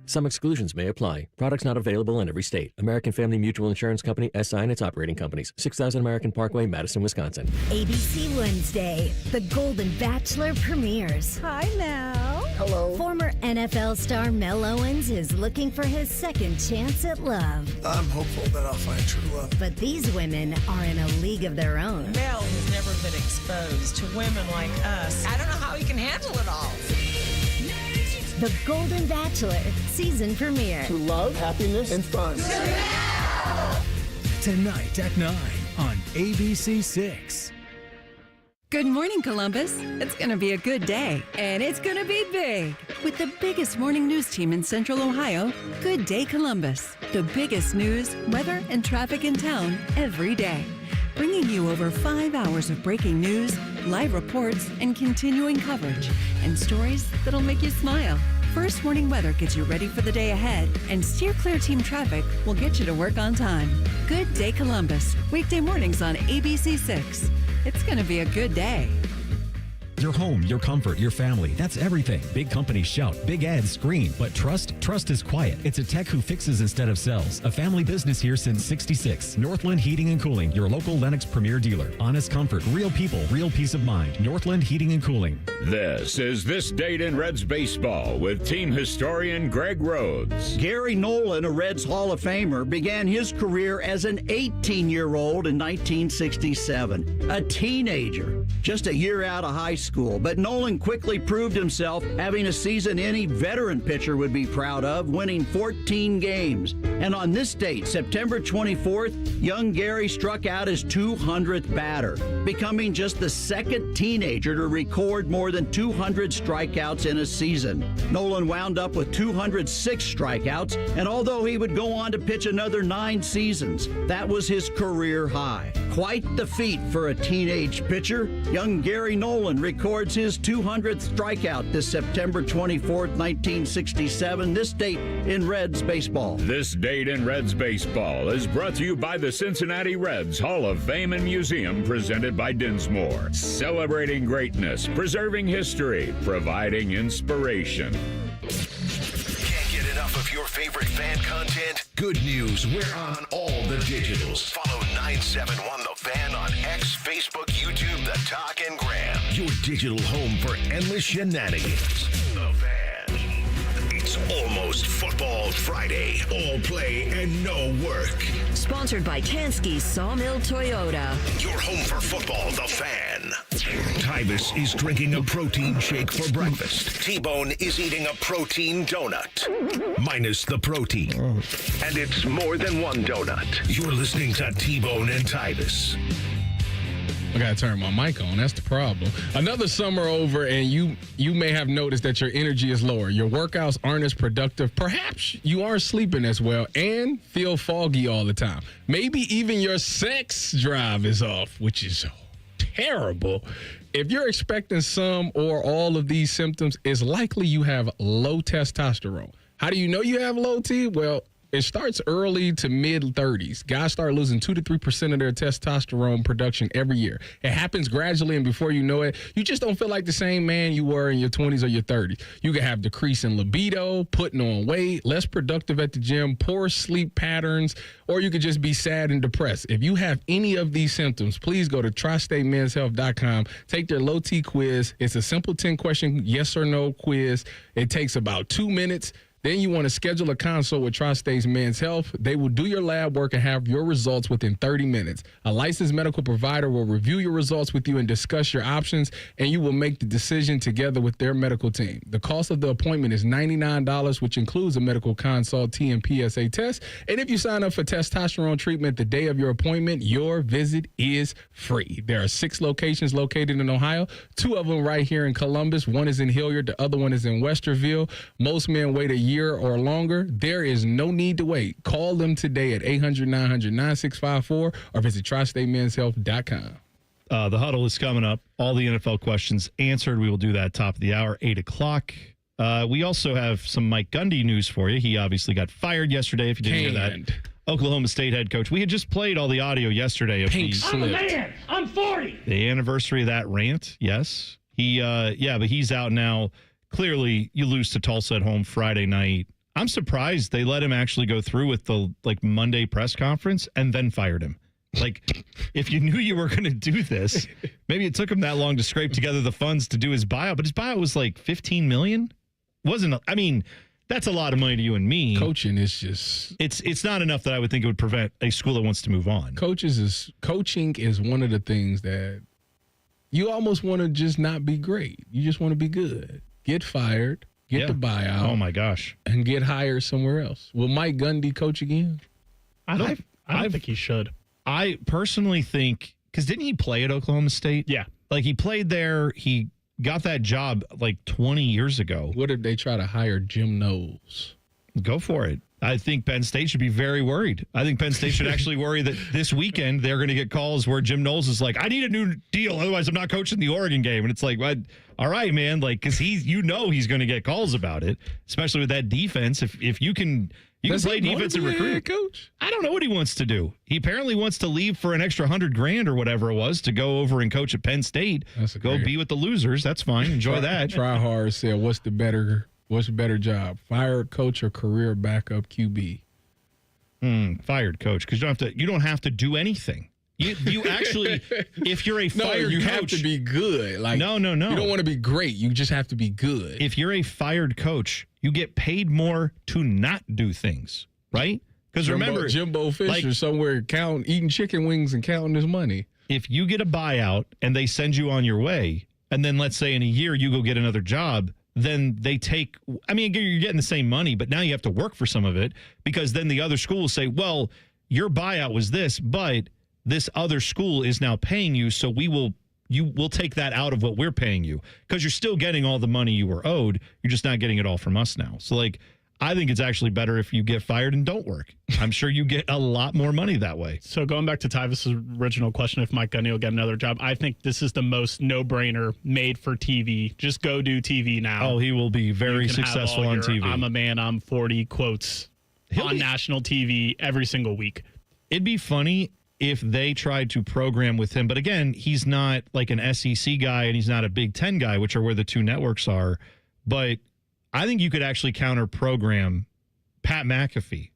Some exclusions may apply. Products not available in every state. American Family Mutual Insurance Company, SI and its operating companies. 6000 American Parkway, Madison, Wisconsin. ABC Wednesday, The Golden Bachelor premieres. Hi, Mel. Hello. Former NFL star Mel Owens is looking for his second chance at love. I'm hopeful that I'll find true love. But these women are in a league of their own. Mel has never been exposed to women like us. I don't know how he can handle it all. The Golden Bachelor season premiere. To love, happiness, and fun. Tonight at 9 on ABC6. Good morning, Columbus. It's going to be a good day, and it's going to be big. With the biggest morning news team in Central Ohio, Good Day Columbus. The biggest news, weather, and traffic in town every day. Bringing you over 5 hours of breaking news, live reports, and continuing coverage, and stories that'll make you smile. First Warning Weather gets you ready for the day ahead, and Steer Clear Team Traffic will get you to work on time. Good Day Columbus, weekday mornings on ABC6. It's going to be a good day. Your home, your comfort, your family, that's everything. Big companies shout, big ads scream, but trust is quiet. It's a tech who fixes instead of sells. A family business here since '66. Northland Heating and Cooling, your local Lennox premier dealer. Honest comfort, real people, real peace of mind. Northland Heating and Cooling. This is This Date in Reds Baseball with team historian Greg Rhodes. Gary Nolan, a Reds Hall of Famer, began his career as an 18-year-old in 1967. A teenager, just a year out of high school. school, but Nolan quickly proved himself, having a season any veteran pitcher would be proud of, winning 14 games. And on this date, September 24th, young Gary struck out his 200th batter, becoming just the second teenager to record more than 200 strikeouts in a season. Nolan wound up with 206 strikeouts, and although he would go on to pitch another 9 seasons, that was his career high. Quite the feat for a teenage pitcher. Young Gary Nolan records his 200th strikeout this September 24th, 1967, this date in Reds baseball. This date in Reds baseball is brought to you by the Cincinnati Reds Hall of Fame and Museum, presented by Dinsmore. Celebrating greatness, preserving history, providing inspiration. Can't get enough of your favorite fan content? Good news, we're on all the digitals. Follow 971 The Fan on X, Facebook, YouTube, The Talk, and Gram. Your digital home for endless shenanigans. The Fan. It's almost Football Friday. All play and no work. Sponsored by Tansky's Sawmill Toyota. Your home for football, The Fan. Tyus is drinking a protein shake for breakfast. T-Bone is eating a protein donut. Minus the protein. And it's more than one donut. You're listening to T-Bone and Tyus. I gotta turn my mic on. That's the problem. Another summer over, and you may have noticed that your energy is lower. Your workouts aren't as productive. Perhaps you aren't sleeping as well and feel foggy all the time. Maybe even your sex drive is off, which is terrible. If you're expecting some or all of these symptoms, it's likely you have low testosterone. How do you know you have low T? Well, it starts early to mid-30s. Guys start losing 2 to 3% of their testosterone production every year. It happens gradually, and before you know it, you just don't feel like the same man you were in your 20s or your 30s. You can have decrease in libido, putting on weight, less productive at the gym, poor sleep patterns, or you could just be sad and depressed. If you have any of these symptoms, please go to tristatemenshealth.com. Take their low T quiz. It's a simple 10-question yes or no quiz. It takes about 2 minutes. Then you want to schedule a consult with Tri-State's Men's Health. They will do your lab work and have your results within 30 minutes. A licensed medical provider will review your results with you and discuss your options, and you will make the decision together with their medical team. The cost of the appointment is $99, which includes a medical consult, T and PSA test. And if you sign up for testosterone treatment the day of your appointment, your visit is free. There are 6 locations located in Ohio, 2 of them right here in Columbus. One is in Hilliard. The other one is in Westerville. Most men wait a year or longer. There is no need to wait. Call them today at 800-900-9654 or visit tristatemenshealth.com. The Huddle is coming up. All the NFL questions answered. We will do that top of the hour, 8 o'clock. We also have some Mike Gundy news for you. He obviously got fired yesterday, if you didn't hear that. Oklahoma State head coach. We had just played all the audio yesterday of I'm a man. I'm 40. The anniversary of that rant. Yes. But he's out now. Clearly, you lose to Tulsa at home Friday night. I'm surprised they let him actually go through with the Monday press conference and then fired him. If you knew you were going to do this, maybe it took him that long to scrape together the funds to do his buyout. But his buyout was like $15 million. That's a lot of money to you and me. Coaching is just it's not enough that I would think it would prevent a school that wants to move on. Coaching is one of the things that you almost want to just not be great. You just want to be good. Get fired, get the buyout. Oh, my gosh. And get hired somewhere else. Will Mike Gundy coach again? I don't think he should. I personally think, because didn't he play at Oklahoma State? Yeah. He played there. He got that job 20 years ago. What if they try to hire Jim Knowles? Go for it. I think Penn State should be very worried. I think Penn State should actually worry that this weekend they're going to get calls where Jim Knowles is like, I need a new deal. Otherwise, I'm not coaching the Oregon game. And it's like, well, all right, man. Because he's going to get calls about it, especially with that defense. If you can play defense and recruit. Coach? I don't know what he wants to do. He apparently wants to leave for an extra $100,000 or whatever it was to go over and coach at Penn State. Go be with the losers. That's fine. Enjoy that. Try hard said, what's the better job? Fired coach or career backup QB? Fired coach, because you don't have to do anything. You actually, if you're a fired you coach, have to be good. No. You don't want to be great. You just have to be good. If you're a fired coach, you get paid more to not do things, right? Because remember, Jimbo Fisher somewhere eating chicken wings and counting his money. If you get a buyout and they send you on your way, and then let's say in a year you go get another job, then they take, I mean, you're getting the same money, but now you have to work for some of it because then the other school will say, well, your buyout was this, but this other school is now paying you, so we'll take that out of what we're paying you because you're still getting all the money you were owed. You're just not getting it all from us now. So, like, I think it's actually better if you get fired and don't work. I'm sure you get a lot more money that way. So going back to Tyvus' original question, if Mike Gundy will get another job, I think this is the most no-brainer made for TV. Just go do TV now. Oh, he will be very successful on TV. I'm a man, I'm 40 quotes on national TV every single week. It'd be funny if they tried to program with him. But again, he's not like an SEC guy and he's not a Big Ten guy, which are where the two networks are. But I think you could actually counter program Pat McAfee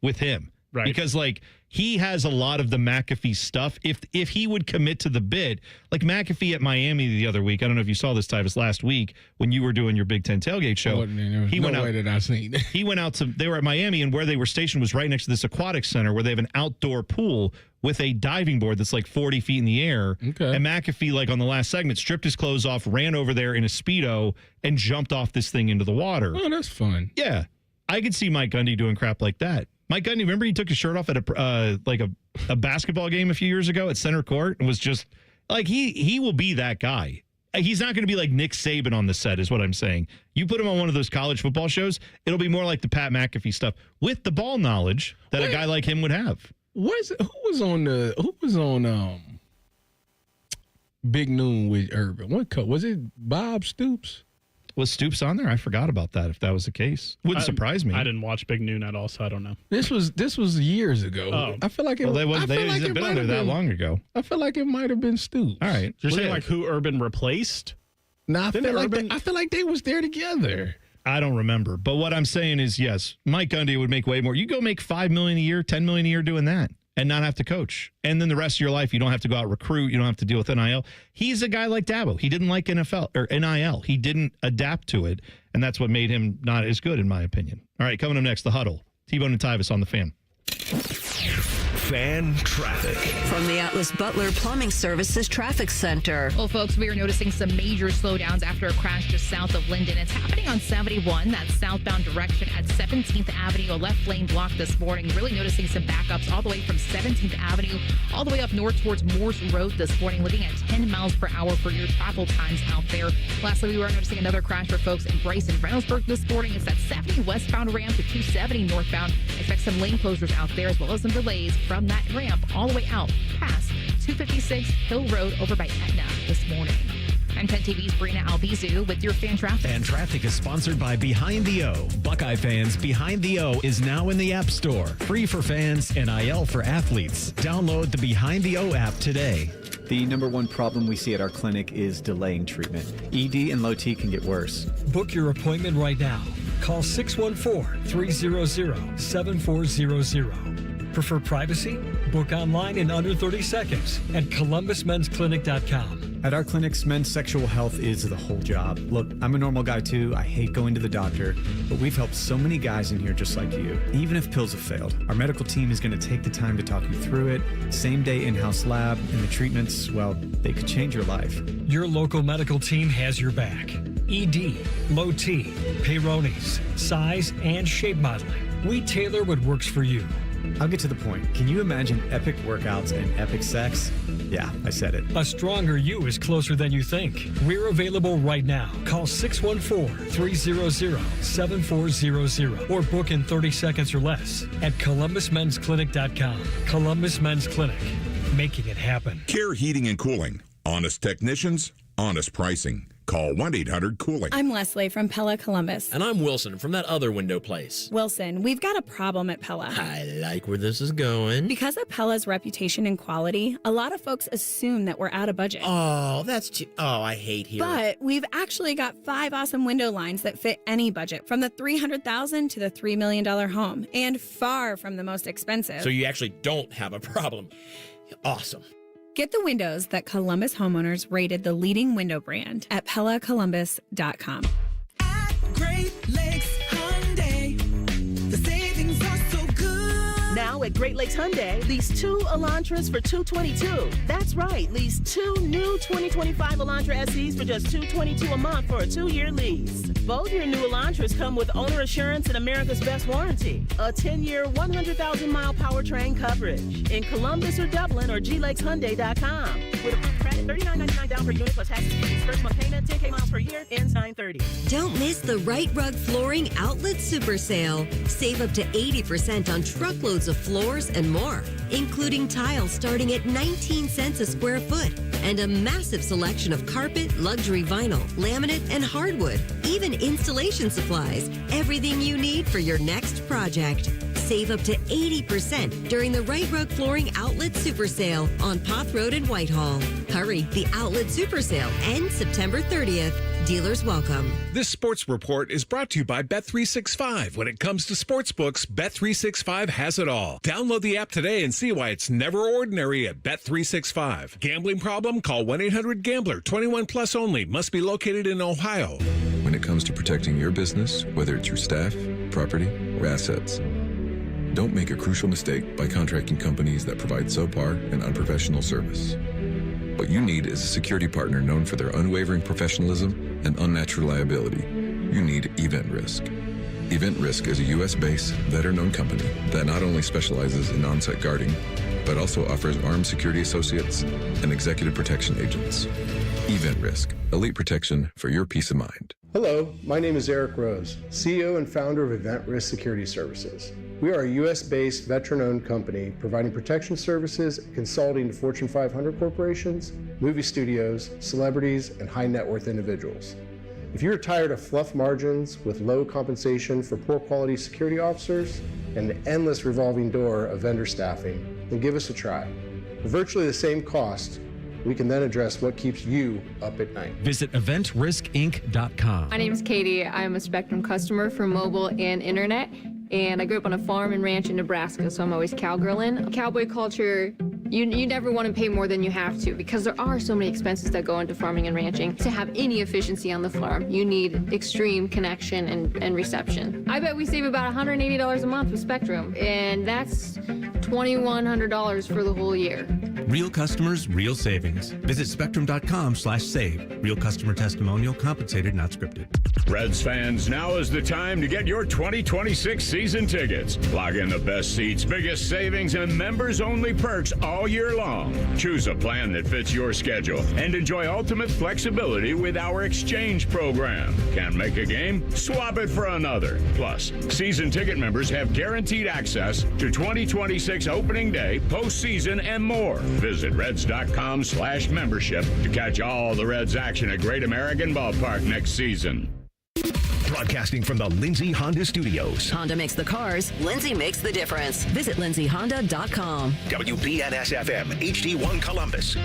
with him. Right. Because, like, he has a lot of the McAfee stuff. If he would commit to the bit, like McAfee at Miami the other week, I don't know if you saw this, Tyvus, last week when you were doing your Big Ten tailgate show. He went out. That I seen. He went out to, they were at Miami, and where they were stationed was right next to this aquatic center where they have an outdoor pool with a diving board that's like 40 feet in the air. Okay. And McAfee, like on the last segment, stripped his clothes off, ran over there in a Speedo, and jumped off this thing into the water. Oh, that's fun. Yeah. I could see Mike Gundy doing crap like that. Mike Gundy, remember he took his shirt off at a basketball game a few years ago at center court and was just like, he will be that guy. He's not going to be like Nick Saban on the set is what I'm saying. You put him on one of those college football shows, it'll be more like the Pat McAfee stuff with the ball knowledge that a guy like him would have. Who was on Big Noon with Urban? Was it Bob Stoops? Was Stoops on there? I forgot about that. If that was the case, wouldn't surprise me. I didn't watch Big Noon at all, so I don't know. This was years ago. Oh. I feel like it. Well, I feel like they've it been might on there have that been long ago. I feel like it might have been Stoops. All right, You're saying like who Urban replaced? No, I feel like they was there together. I don't remember, but what I'm saying is, yes, Mike Gundy would make way more. You go make $5 million a year, $10 million a year doing that, and not have to coach. And then the rest of your life, you don't have to go out recruit. You don't have to deal with NIL. He's a guy like Dabo. He didn't like NFL or NIL. He didn't adapt to it, and that's what made him not as good, in my opinion. All right, coming up next, the Huddle. T-Bone and Tyvus on the Fan. Fan traffic. From the Atlas Butler Plumbing Services Traffic Center. Well, folks, we are noticing some major slowdowns after a crash just south of Linden. It's happening on 71, that southbound direction at 17th Avenue. A left lane block this morning. Really noticing some backups all the way from 17th Avenue all the way up north towards Morse Road this morning, looking at 10 miles per hour for your travel times out there. Lastly, we were noticing another crash for folks in Bryson, Reynoldsburg this morning. It's that 70 westbound ramp to 270 northbound. Expect some lane closures out there as well as some delays from that ramp all the way out past 256 Hill Road over by Etna this morning. I'm 10 TV's Brina Albizu with your Fan Traffic. Fan Traffic is sponsored by Behind the O. Buckeye fans, Behind the O is now in the App Store. Free for fans, NIL for athletes. Download the Behind the O app today. The number one problem we see at our clinic is delaying treatment. ED and low T can get worse. Book your appointment right now. Call 614-300-7400. Prefer privacy? Book online in under 30 seconds at columbusmensclinic.com. At our clinics, men's sexual health is the whole job. Look, I'm a normal guy too. I hate going to the doctor, but we've helped so many guys in here just like you. Even if pills have failed, our medical team is going to take the time to talk you through it. Same day in-house lab, and the treatments, well, they could change your life. Your local medical team has your back. ED, low T, Peyronie's, size, and shape modeling. We tailor what works for you. I'll get to the point. Can you imagine epic workouts and epic sex? Yeah, I said it. A stronger you is closer than you think. We're available right now. Call 614-300-7400 or book in 30 seconds or less at columbusmensclinic.com. Columbus Men's Clinic, making it happen. Care Heating and Cooling. Honest technicians, honest pricing. Call 1-800-COOLING. I'm Leslie from Pella Columbus. And I'm Wilson from that other window place. Wilson, we've got a problem at Pella. I like where this is going. Because of Pella's reputation and quality, a lot of folks assume that we're out of budget. Oh, I hate hearing. But we've actually got 5 awesome window lines that fit any budget, from the $300,000 to the $3 million home, and far from the most expensive. So you actually don't have a problem. Awesome. Get the windows that Columbus homeowners rated the leading window brand at PellaColumbus.com. At Great Lakes Hyundai, the savings are so good. Now Now at Great Lakes Hyundai, lease 2 Elantras for $222. That's right, lease 2 new 2025 Elantra SEs for just $222 a month for a 2-year lease. Both your new Elantras come with owner assurance and America's Best Warranty. A 10-year, 100,000-mile powertrain coverage. In Columbus or Dublin or glakeshyundai.com. With approved credit, $39.99 down per unit plus taxes fees. First month payment, 10K miles per year, ends 9/30. Don't miss the Right Rug Flooring Outlet Super Sale. Save up to 80% on truckloads of floors and more, including tiles starting at 19 cents a square foot, and a massive selection of carpet, luxury vinyl, laminate, and hardwood, even installation supplies. Everything you need for your next project. Save up to 80% during the Right Rug Flooring Outlet Super Sale on Poth Road in Whitehall. Hurry, the Outlet Super Sale ends September 30th. Dealers welcome. This sports report is brought to you by Bet365. When it comes to sportsbooks, Bet365 has it all. Download the app today and see why it's never ordinary at Bet365. Gambling problem? Call 1-800-GAMBLER. 21 plus only. Must be located in Ohio. When it comes to protecting your business, whether it's your staff, property, or assets, don't make a crucial mistake by contracting companies that provide subpar and unprofessional service. What you need is a security partner known for their unwavering professionalism and unnatural liability. You need Event Risk. Event Risk is a U.S.-based, veteran-owned company that not only specializes in on-site guarding, but also offers armed security associates and executive protection agents. Event Risk, elite protection for your peace of mind. Hello, my name is Eric Rose, CEO and founder of Event Risk Security Services. We are a U.S.-based, veteran-owned company providing protection services and consulting to Fortune 500 corporations, movie studios, celebrities, and high-net-worth individuals. If you're tired of fluff margins with low compensation for poor quality security officers and the endless revolving door of vendor staffing, then give us a try. For virtually the same cost, we can then address what keeps you up at night. Visit eventriskinc.com. My name is Katie. I'm a Spectrum customer for mobile and internet, and I grew up on a farm and ranch in Nebraska, so I'm always cowgirling. Cowboy culture, you never want to pay more than you have to because there are so many expenses that go into farming and ranching. To have any efficiency on the farm, you need extreme connection and reception. I bet we save about $180 a month with Spectrum, and that's $2,100 for the whole year. Real customers, real savings. Visit spectrum.com/save. Real customer testimonial, compensated, not scripted. Reds fans, now is the time to get your 2026 season tickets. Log in the best seats, biggest savings, and members-only perks all year long. Choose a plan that fits your schedule and enjoy ultimate flexibility with our exchange program. Can't make a game? Swap it for another. Plus, season ticket members have guaranteed access to 2026 opening day, postseason, and more. Visit Reds.com/membership to catch all the Reds action at Great American Ballpark next season. Broadcasting from the Lindsay Honda Studios. Honda makes the cars. Lindsay makes the difference. Visit lindsayhonda.com. WBNS-FM, HD1 Columbus.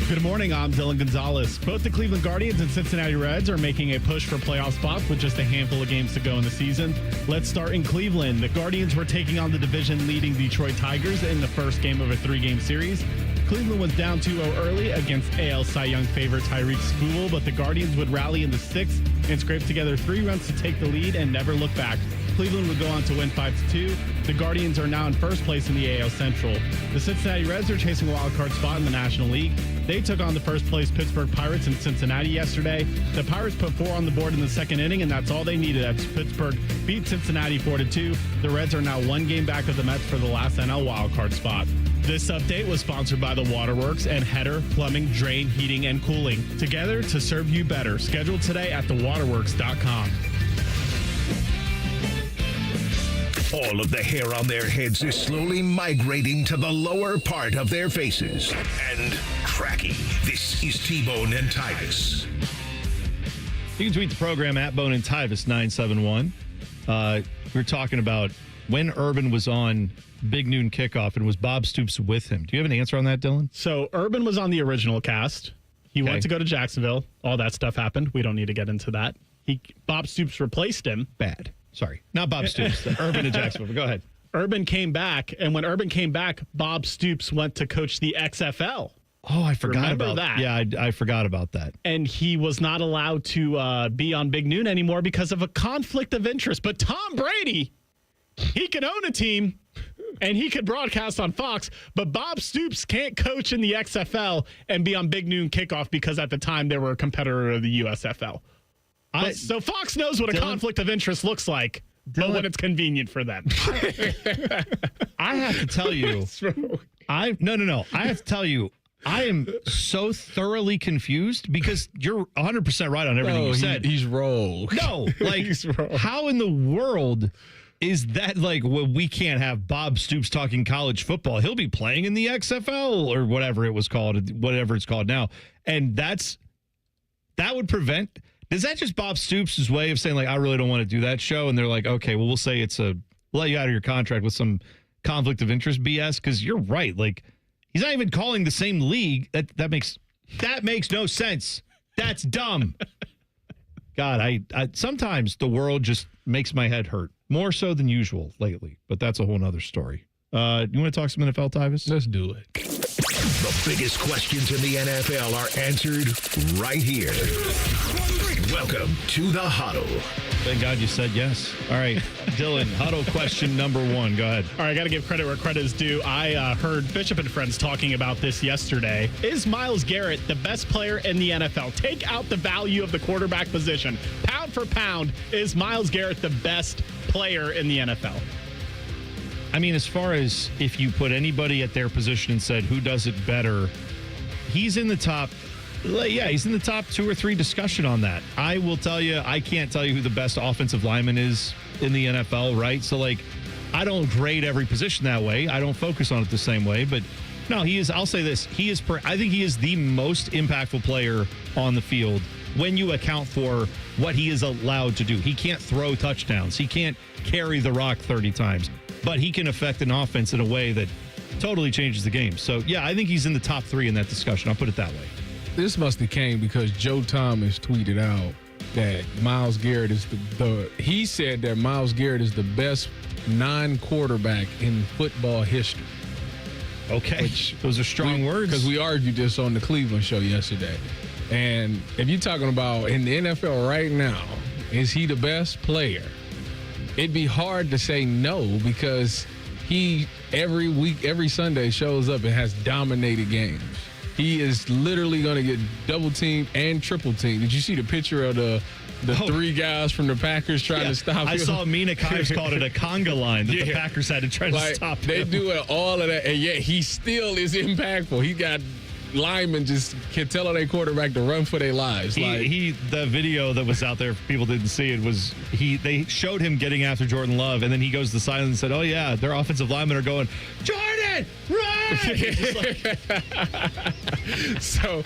Good morning, I'm Dylan Gonzalez. Both the Cleveland Guardians and Cincinnati Reds are making a push for playoff spots with just a handful of games to go in the season. Let's start in Cleveland. The Guardians were taking on the division-leading Detroit Tigers in the first game of a 3-game series. Cleveland was down 2-0 early against AL Cy Young favorite Tyreek Skubal, but the Guardians would rally in the 6th and scrape together 3 runs to take the lead and never look back. Cleveland would go on to win 5-2. The Guardians are now in first place in the AL Central. The Cincinnati Reds are chasing a wild card spot in the National League. They took on the first place Pittsburgh Pirates in Cincinnati yesterday. The Pirates put 4 on the board in the second inning, and that's all they needed as Pittsburgh beat Cincinnati 4-2. The Reds are now 1 game back of the Mets for the last NL wild card spot. This update was sponsored by the Waterworks and Header Plumbing, Drain, Heating, and Cooling. Together to serve you better. Scheduled today at thewaterworks.com. All of the hair on their heads is slowly migrating to the lower part of their faces. And cracking. This is T-Bone and Tyus. You can tweet the program at Bone and Tyus 971. We're talking about when Urban was on Big Noon Kickoff and was Bob Stoops with him. Do you have an answer on that, Dylan? So Urban was on the original cast. He went to go to Jacksonville. All that stuff happened. We don't need to get into that. Bob Stoops replaced him. Bad. Sorry. Not Bob Stoops. Urban and Jacksonville. But go ahead. Urban came back, and when Urban came back, Bob Stoops went to coach the XFL. Oh, I forgot Remember about that. Yeah, I forgot about that. And he was not allowed to be on Big Noon anymore because of a conflict of interest. But Tom Brady, he can own a team and he could broadcast on Fox, but Bob Stoops can't coach in the XFL and be on Big Noon Kickoff because at the time they were a competitor of the USFL. So Fox knows what a conflict of interest looks like, but when it's convenient for them. I have to tell you, No. I have to tell you, I am so thoroughly confused because you're 100% right on everything you said. He's rogue. No, like, how in the world is that, like, well, we can't have Bob Stoops talking college football? He'll be playing in the XFL or whatever it was called, whatever it's called now. And that would prevent. Is that just Bob Stoops' way of saying, like, I really don't want to do that show? And they're like, okay, well, we'll say we'll let you out of your contract with some conflict of interest BS, because you're right. Like, he's not even calling the same league. That makes no sense. That's dumb. God, I sometimes the world just makes my head hurt more so than usual lately. But that's a whole nother story. You want to talk some NFL, Tyus? Let's do it. The biggest questions in the NFL are answered right here. Welcome to the Huddle. Thank God you said yes. All right, Dylan, Huddle question number 1. Go ahead. All right, I got to give credit where credit is due. I heard Bishop and friends talking about this yesterday. Is Myles Garrett the best player in the NFL? Take out the value of the quarterback position. Pound for pound, is Myles Garrett the best player in the NFL? I mean, as far as if you put anybody at their position and said who does it better, he's in the top. Yeah, he's in the top 2 or 3 discussion on that. I will tell you, I can't tell you who the best offensive lineman is in the NFL, right? So, like, I don't grade every position that way. I don't focus on it the same way. But, no, he is, I'll say this, I think he is the most impactful player on the field when you account for what he is allowed to do. He can't throw touchdowns. He can't carry the rock 30 times. But he can affect an offense in a way that totally changes the game. So, yeah, I think he's in the top 3 in that discussion. I'll put it that way. This must have came because Joe Thomas tweeted out that Myles Garrett is he said that Myles Garrett is the best non-quarterback in football history. Okay. Those are strong words. Because we argued this on the Cleveland show yesterday. And if you're talking about in the NFL right now, is he the best player? It'd be hard to say no because he every week, every Sunday shows up and has dominated games. He is literally going to get double teamed and triple teamed. Did you see the picture of the 3 guys from the Packers trying to stop him? I saw Mina Kimes called it a conga line that the Packers had to try to stop him. They do all of that, and yet he still is impactful. He got linemen just can tell their quarterback to run for their lives. The video that was out there, if people didn't see it, was they showed him getting after Jordan Love, and then he goes to the sideline and said, oh yeah, their offensive linemen are going, Jordan, run! So,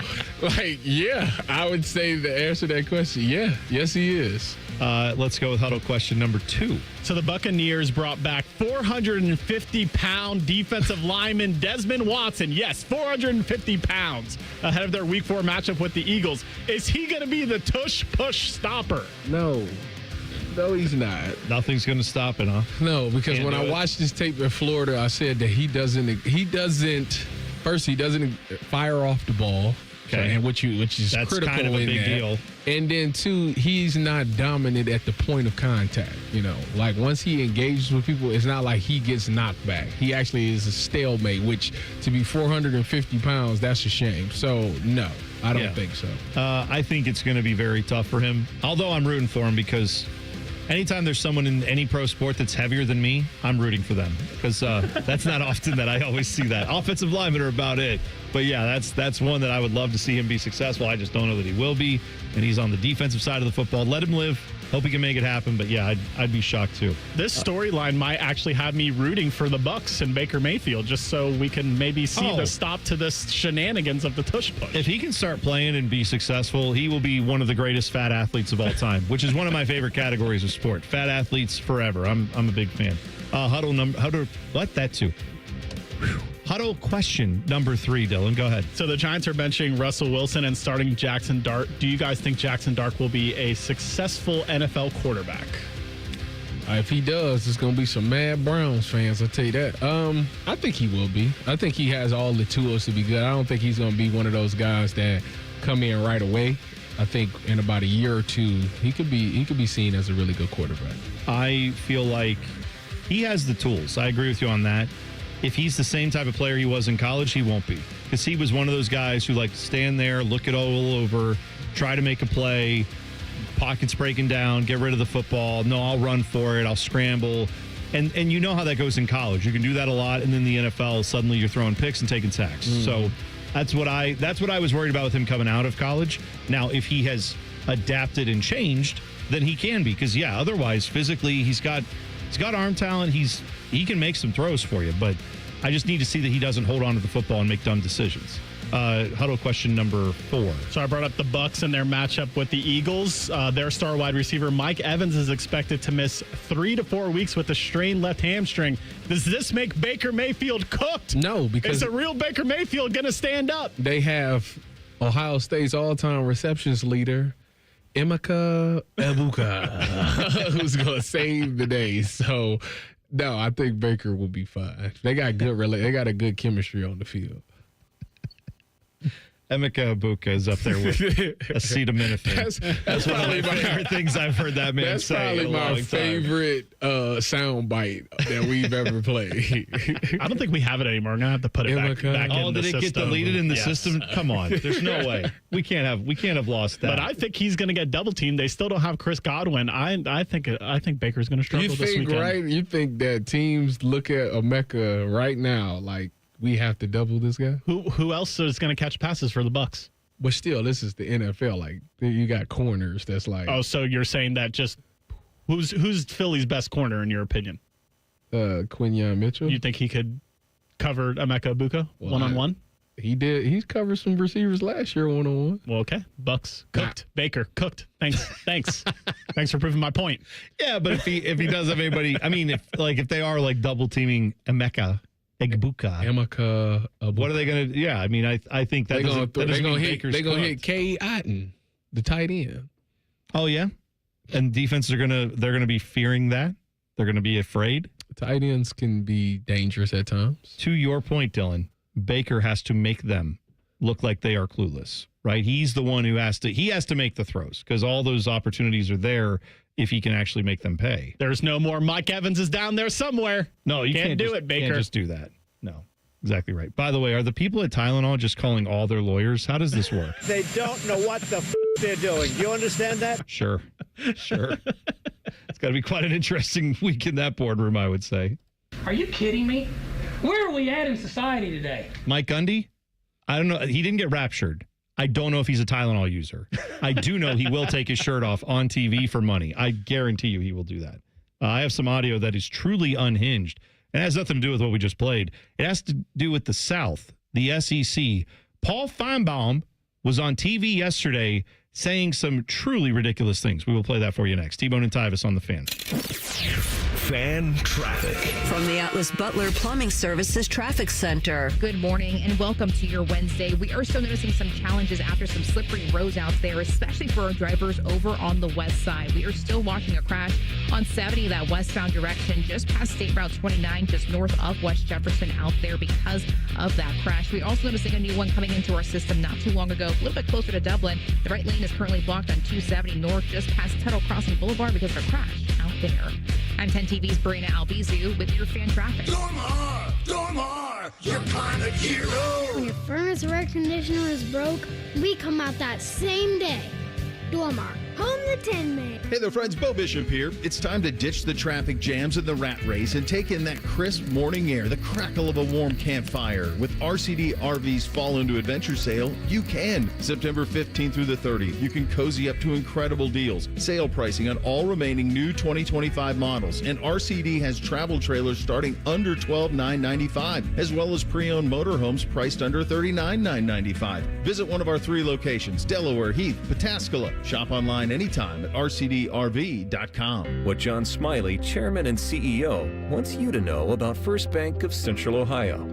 yeah, I would say the answer to that question, yes he is. Let's go with Huddle question number 2. So the Buccaneers brought back 450-pound defensive lineman Desmond Watson. Yes, 450 pounds ahead of their Week 4 matchup with the Eagles. Is he going to be the tush-push stopper? No, he's not. Nothing's going to stop it, huh? No, because when I watched this tape in Florida, I said that he doesn't fire off the ball. Okay, and which is that's critical kind of a big deal. And then 2, he's not dominant at the point of contact. Like once he engages with people, it's not like he gets knocked back. He actually is a stalemate. Which to be 450 pounds, that's a shame. So no, I don't think so. I think it's going to be very tough for him. Although I'm rooting for him because anytime there's someone in any pro sport that's heavier than me, I'm rooting for them because that's not often that I always see that. Offensive linemen are about it. But, yeah, that's one that I would love to see him be successful. I just don't know that he will be. And he's on the defensive side of the football. Let him live. Hope he can make it happen. But, yeah, I'd be shocked, too. This storyline might actually have me rooting for the Bucs and Baker Mayfield just so we can maybe see the stop to this shenanigans of the tush push. If he can start playing and be successful, he will be one of the greatest fat athletes of all time, which is one of my favorite categories of sport. Fat athletes forever. I'm a big fan. Huddle question number 3, Dylan. Go ahead. So the Giants are benching Russell Wilson and starting Jackson Dart. Do you guys think Jackson Dart will be a successful NFL quarterback? If he does, it's going to be some mad Browns fans, I'll tell you that. I think he will be. I think he has all the tools to be good. I don't think he's going to be one of those guys that come in right away. I think in about a year or two, he could be seen as a really good quarterback. I feel like he has the tools. I agree with you on that. If he's the same type of player he was in college, he won't be. Because he was one of those guys who like to stand there, look it all over, try to make a play, pockets breaking down, get rid of the football. No, I'll run for it. I'll scramble. And you know how that goes in college. You can do that a lot, and then the NFL, suddenly you're throwing picks and taking sacks. So that's what I was worried about with him coming out of college. Now, if he has adapted and changed, then he can be. Because, yeah, otherwise, physically, he's got arm talent. He can make some throws for you, but I just need to see that he doesn't hold on to the football and make dumb decisions. Huddle question number 4. So I brought up the Bucs and their matchup with the Eagles. Their star wide receiver Mike Evans is expected to miss 3 to 4 weeks with a strained left hamstring. Does this make Baker Mayfield cooked? No, because is the real Baker Mayfield going to stand up? They have Ohio State's all-time receptions leader, Emeka Egbuka, who's going to save the day. So, no, I think Baker will be fine. They got a good chemistry on the field. Emeka Egbuka is up there with acetaminophen. That's one of my favorite things I've heard that man say. That's probably my favorite sound bite that we've ever played. I don't think we have it anymore. I'm gonna have to put it back in the system. Oh, did it get deleted in the system? Come on, there's no way. We can't have lost that. But I think he's gonna get double teamed. They still don't have Chris Godwin. I think Baker's gonna struggle this weekend. Right? You think that teams look at Emeka right now like, we have to double this guy? Who else is going to catch passes for the Bucs? But still, this is the NFL. Like, you got corners that's like... Oh, so you're saying that just... Who's Philly's best corner, in your opinion? Quinyon Mitchell. You think he could cover Emeka Egbuka one-on-one? He did. He's covered some receivers last year one-on-one. Well, okay. Bucs cooked. Baker cooked. Thanks. Thanks for proving my point. Yeah, but if he does have anybody... I mean, if they are, like, double-teaming Emeka Egbuka. What are they going to? Yeah, I mean, I think that they're going to hit K. Otten, the tight end. Oh yeah, and defenses they're going to be fearing that. They're going to be afraid. Tight ends can be dangerous at times. To your point, Dylan, Baker has to make them look like they are clueless, right? He's the one who has to make the throws because all those opportunities are there. If he can actually make them pay. There's no more Mike Evans is down there somewhere. No, you can't do it, Baker. Can't just do that. No, exactly right. By the way, are the people at Tylenol just calling all their lawyers? How does this work? They don't know what the they're doing. Do you understand that? Sure. It's got to be quite an interesting week in that boardroom, I would say. Are you kidding me? Where are we at in society today? Mike Gundy? I don't know. He didn't get raptured. I don't know if he's a Tylenol user. I do know he will take his shirt off on TV for money. I guarantee you he will do that. I have some audio that is truly unhinged. It has nothing to do with what we just played. It has to do with the South, the SEC. Paul Feinbaum was on TV yesterday saying some truly ridiculous things. We will play that for you next. T-Bone and Tyus on the Fan. Fan traffic. From the Atlas Butler Plumbing Services Traffic Center. Good morning and welcome to your Wednesday. We are still noticing some challenges after some slippery roads out there, especially for our drivers over on the west side. We are still watching a crash on 70, that westbound direction, just past State Route 29, just north of West Jefferson out there because of that crash. We're also noticing a new one coming into our system not too long ago, a little bit closer to Dublin. The right lane is currently blocked on 270 north, just past Tuttle Crossing Boulevard because of a crash out there. I'm 10 TV's Brina Albizu with your fan traffic. Dormar, your kind of hero. When your furnace or air conditioner is broke, we come out that same day. Dormar, home the Tin Man. Hey there, friends. Bo Bishop here. It's time to ditch the traffic jams and the rat race and take in that crisp morning air, the crackle of a warm campfire. With RCD RV's Fall Into Adventure sale, you can. September 15th through the 30th, you can cozy up to incredible deals. Sale pricing on all remaining new 2025 models. And RCD has travel trailers starting under $12,995, as well as pre-owned motorhomes priced under $39,995. Visit one of our 3 locations, Delaware, Heath, Pataskala. Shop online anytime at rcdrv.com. What John Smiley, Chairman and CEO, wants you to know about First Bank of Central Ohio.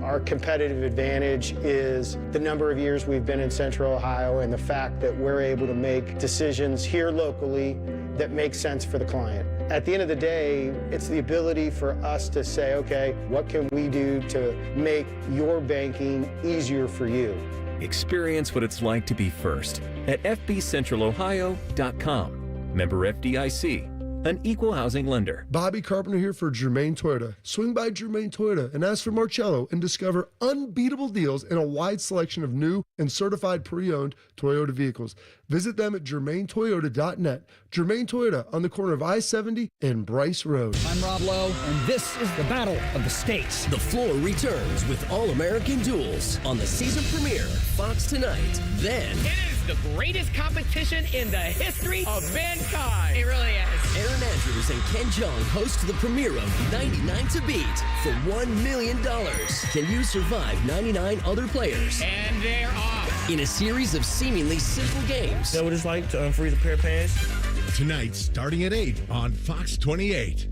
Our competitive advantage is the number of years we've been in Central Ohio and the fact that we're able to make decisions here locally that make sense for the client. At the end of the day, it's the ability for us to say, okay, what can we do to make your banking easier for you? Experience what it's like to be first at fbcentralohio.com. Member FDIC, an equal housing lender. Bobby Carpenter here for Germain Toyota. Swing by Germain Toyota and ask for Marcello and discover unbeatable deals and a wide selection of new and certified pre-owned Toyota vehicles. Visit them at germaintoyota.net. Germain Toyota on the corner of I-70 and Bryce Road. I'm Rob Lowe, and this is the Battle of the States. The floor returns with All-American Duels on the season premiere, Fox Tonight. Then, it is the greatest competition in the history of mankind. It really is. Aaron Andrews and Ken Jeong host the premiere of 99 to Beat for $1 million. Can you survive 99 other players? And they're off. In a series of seemingly simple games. Know what it's like to unfreeze a pair of pants? Tonight, starting at 8 on Fox 28.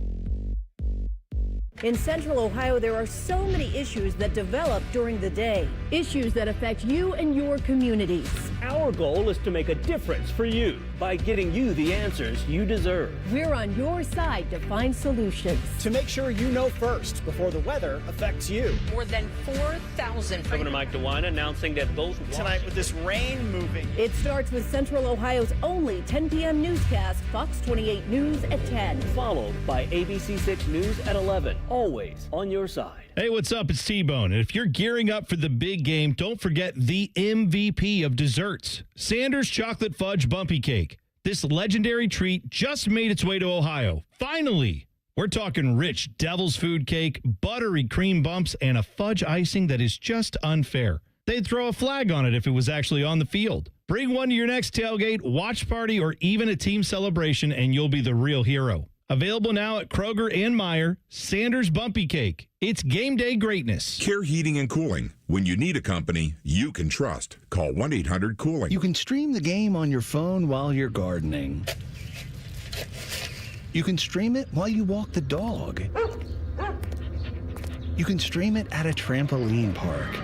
In Central Ohio, there are so many issues that develop during the day. Issues that affect you and your communities. Our goal is to make a difference for you by getting you the answers you deserve. We're on your side to find solutions. To make sure you know first before the weather affects you. More than 4,000. Governor Mike DeWine announcing that those tonight with this rain moving. It starts with Central Ohio's only 10 p.m. newscast, Fox 28 News at 10. Followed by ABC 6 News at 11. Always on your side. Hey, what's up? It's T-Bone. And if you're gearing up for the big game, don't forget the MVP of desserts, Sanders Chocolate Fudge Bumpy Cake. This legendary treat just made its way to Ohio. Finally! We're talking rich devil's food cake, buttery cream bumps, and a fudge icing that is just unfair. They'd throw a flag on it if it was actually on the field. Bring one to your next tailgate, watch party, or even a team celebration, and you'll be the real hero. Available now at Kroger and Meijer, Sanders Bumpy Cake. It's game day greatness. Care Heating and Cooling. When you need a company you can trust, call 1-800-COOLING. You can stream the game on your phone while you're gardening. You can stream it while you walk the dog. You can stream it at a trampoline park.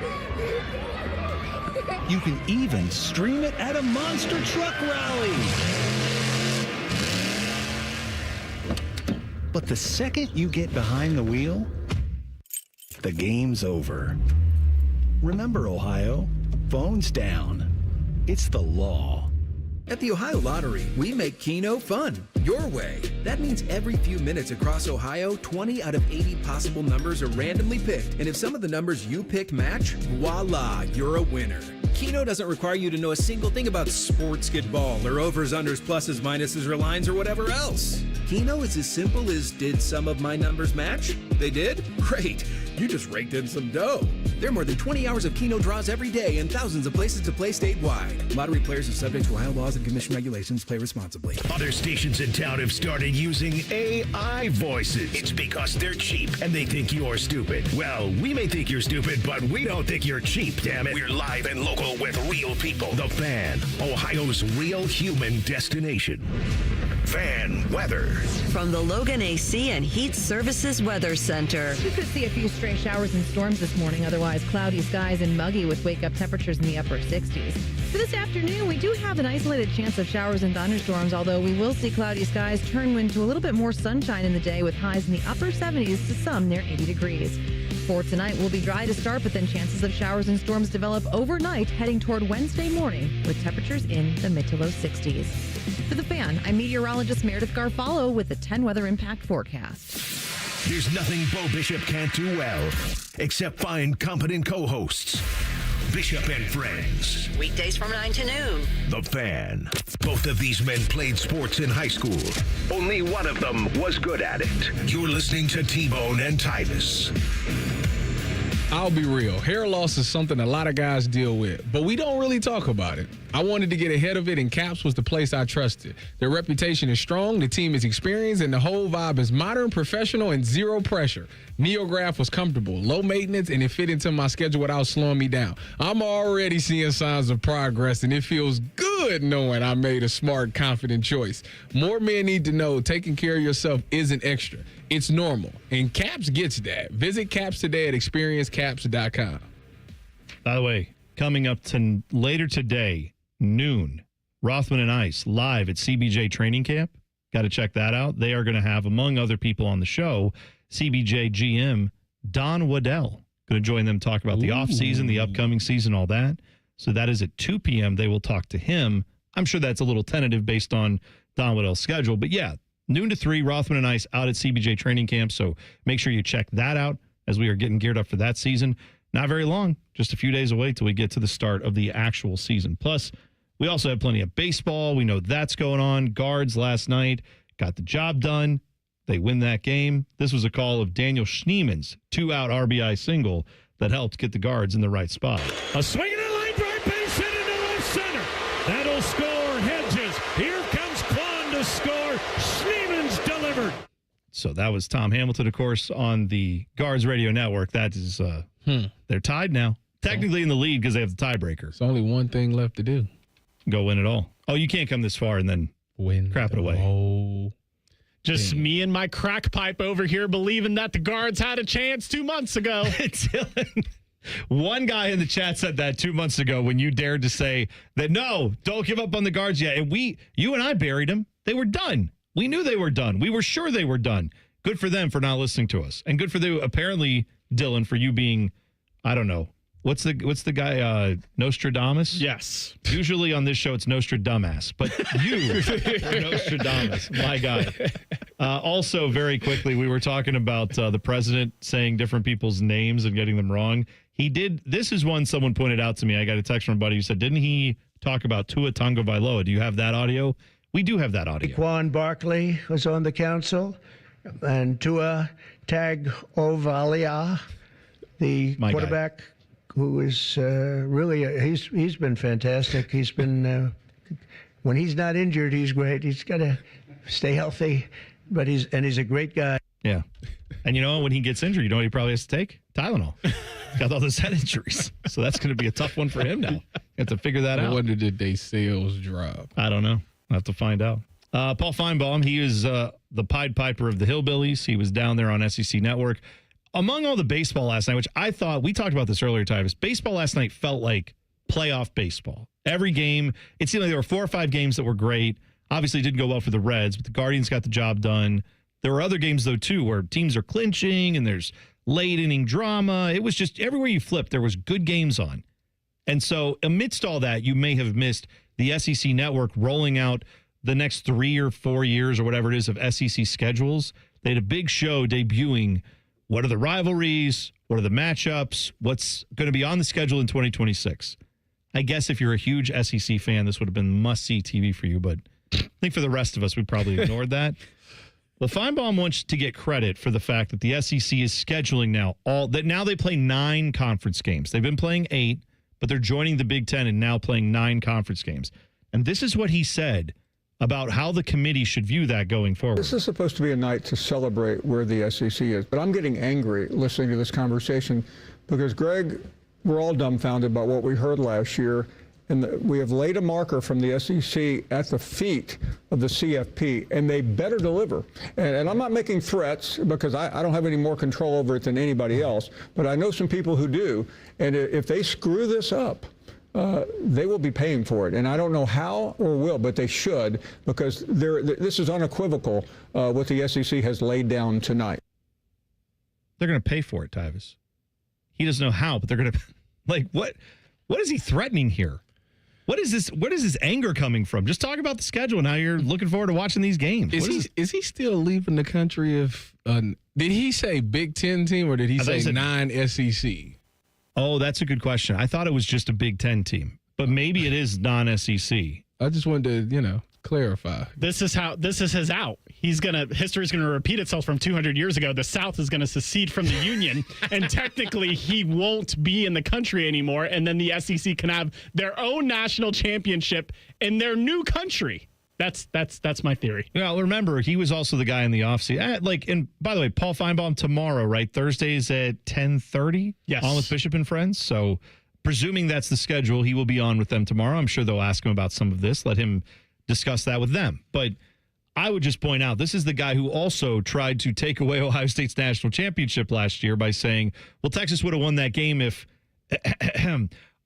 You can even stream it at a monster truck rally. But the second you get behind the wheel, the game's over. Remember, Ohio, phones down. It's the law. At the Ohio Lottery, we make Keno fun, your way. That means every few minutes across Ohio, 20 out of 80 possible numbers are randomly picked. And if some of the numbers you picked match, voila, you're a winner. Keno doesn't require you to know a single thing about sportsbasketball or overs, unders, pluses, minuses, or lines, or whatever else. Keno is as simple as, did some of my numbers match? They did? Great. You just raked in some dough. There are more than 20 hours of Keno draws every day and thousands of places to play statewide. Lottery players are subject to Ohio laws and commission regulations. Play responsibly. Other stations in town have started using AI voices. It's because they're cheap and they think you're stupid. Well, we may think you're stupid, but we don't think you're cheap, damn it. We're live and local with real people. The Fan, Ohio's real human destination. Fan weather. From the Logan AC and Heat Services Weather Center. We could see a few stray showers and storms this morning, otherwise cloudy skies and muggy with wake-up temperatures in the upper 60s. For this afternoon, we do have an isolated chance of showers and thunderstorms, although we will see cloudy skies turn into a little bit more sunshine in the day with highs in the upper 70s to some near 80 degrees. For tonight, we'll be dry to start, but then chances of showers and storms develop overnight, heading toward Wednesday morning with temperatures in the mid to low 60s. For The Fan, I'm meteorologist Meredith Garfalo with the 10 Weather Impact Forecast. There's nothing Bo Bishop can't do well, except find competent co-hosts. Bishop and Friends. Weekdays from 9 to noon. The Fan. Both of these men played sports in high school. Only one of them was good at it. You're listening to T-Bone and Tyus. I'll be real. Hair loss is something a lot of guys deal with, but we don't really talk about it. I wanted to get ahead of it, and Caps was the place I trusted. Their reputation is strong, the team is experienced, and the whole vibe is modern, professional, and zero pressure. NeoGraph was comfortable, low maintenance, and it fit into my schedule without slowing me down. I'm already seeing signs of progress, and it feels good good knowing I made a smart, confident choice. More men need to know taking care of yourself isn't extra. It's normal. And Caps gets that. Visit Caps today at experiencecaps.com. By the way, coming up to later today, noon, Rothman and Ice live at CBJ training camp. Got to check that out. They are going to have, among other people on the show, CBJ GM Don Waddell. Going to join them, talk about the offseason, the upcoming season, all that. So that is at 2 p.m. They will talk to him. I'm sure that's a little tentative based on Don Waddell's schedule. But yeah, noon to 3, Rothman and Ice out at CBJ training camp. So make sure you check that out as we are getting geared up for that season. Not very long, just a few days away till we get to the start of the actual season. Plus, we also have plenty of baseball. We know that's going on. Guards last night got the job done. They win that game. This was a call of Daniel Schneeman's 2-out RBI single that helped get the Guards in the right spot. A swing and a line drive base hit into left center. That'll score Hedges. Here comes Kwan to score. Schneeman's delivered. So that was Tom Hamilton, of course, on the Guards radio network. That is, they're tied now. Technically in the lead because they have the tiebreaker. It's only one thing left to do. Go win it all. Oh, you can't come this far and then crap it away. Oh. Just me and my crack pipe over here believing that the Guards had a chance 2 months ago. Dylan, one guy in the chat said that 2 months ago when you dared to say that, no, don't give up on the Guards yet. And you and I buried them. They were done. We knew they were done. We were sure they were done. Good for them for not listening to us. And good for you, apparently, Dylan, for you being, I don't know. What's the guy, Nostradamus? Yes. Usually on this show, it's Nostradamus, but you are Nostradamus, my guy. Also, very quickly, we were talking about the president saying different people's names and getting them wrong. He did. This is one someone pointed out to me. I got a text from a buddy who said, didn't he talk about Tua Tagovailoa? Do you have that audio? We do have that audio. Quan Barkley was on the council, and Tua Tagovailoa, the quarterback. Who is really, he's been fantastic. He's been, when he's not injured, he's great. He's got to stay healthy, but he's a great guy. Yeah. And you know, when he gets injured, you know what he probably has to take? Tylenol. He's got all those head injuries. So that's going to be a tough one for him now. You have to figure that out. I wonder did they sales drop? I don't know. I'll have to find out. Paul Feinbaum, he is the Pied Piper of the Hillbillies. He was down there on SEC Network. Among all the baseball last night, which I thought, we talked about this earlier, Tyus, baseball last night felt like playoff baseball. Every game, it seemed like there were 4 or 5 games that were great. Obviously, it didn't go well for the Reds, but the Guardians got the job done. There were other games, though, too, where teams are clinching and there's late inning drama. It was just everywhere you flipped, there was good games on. And so amidst all that, you may have missed the SEC Network rolling out the next 3 or 4 years or whatever it is of SEC schedules. They had a big show debuting. What are the rivalries? What are the matchups? What's going to be on the schedule in 2026? I guess if you're a huge SEC fan, this would have been must-see TV for you, but I think for the rest of us, we probably ignored that. Well, Feinbaum wants to get credit for the fact that the SEC is scheduling now they play 9 conference games. They've been playing 8, but they're joining the Big Ten and now playing 9 conference games. And this is what he said about how the committee should view that going forward. This is supposed to be a night to celebrate where the SEC is, but I'm getting angry listening to this conversation because, Greg, we're all dumbfounded by what we heard last year, and we have laid a marker from the SEC at the feet of the CFP, and they better deliver. And I'm not making threats because I don't have any more control over it than anybody else, but I know some people who do, and if they screw this up, they will be paying for it. And I don't know how or will, but they should, because this is unequivocal what the SEC has laid down tonight. They're going to pay for it, Tyus. He doesn't know how, but they're going to, like, what is he threatening here? What is this? What is this anger coming from? Just talk about the schedule and how you're looking forward to watching these games. Is he still leaving the country if, did he say Big Ten team or did he say non-SEC? Oh, that's a good question. I thought it was just a Big Ten team, but maybe it is non-SEC. I just wanted to, clarify. This is his out. History's gonna repeat itself from 200 years ago. The South is gonna secede from the Union, and technically he won't be in the country anymore. And then the SEC can have their own national championship in their new country. That's my theory. Well, remember, he was also the guy in the offseason. And by the way, Paul Feinbaum tomorrow, right? Thursdays at 10:30. Yes. On with Bishop and Friends. So presuming that's the schedule, he will be on with them tomorrow. I'm sure they'll ask him about some of this. Let him discuss that with them. But I would just point out, this is the guy who also tried to take away Ohio State's national championship last year by saying, well, Texas would have won that game if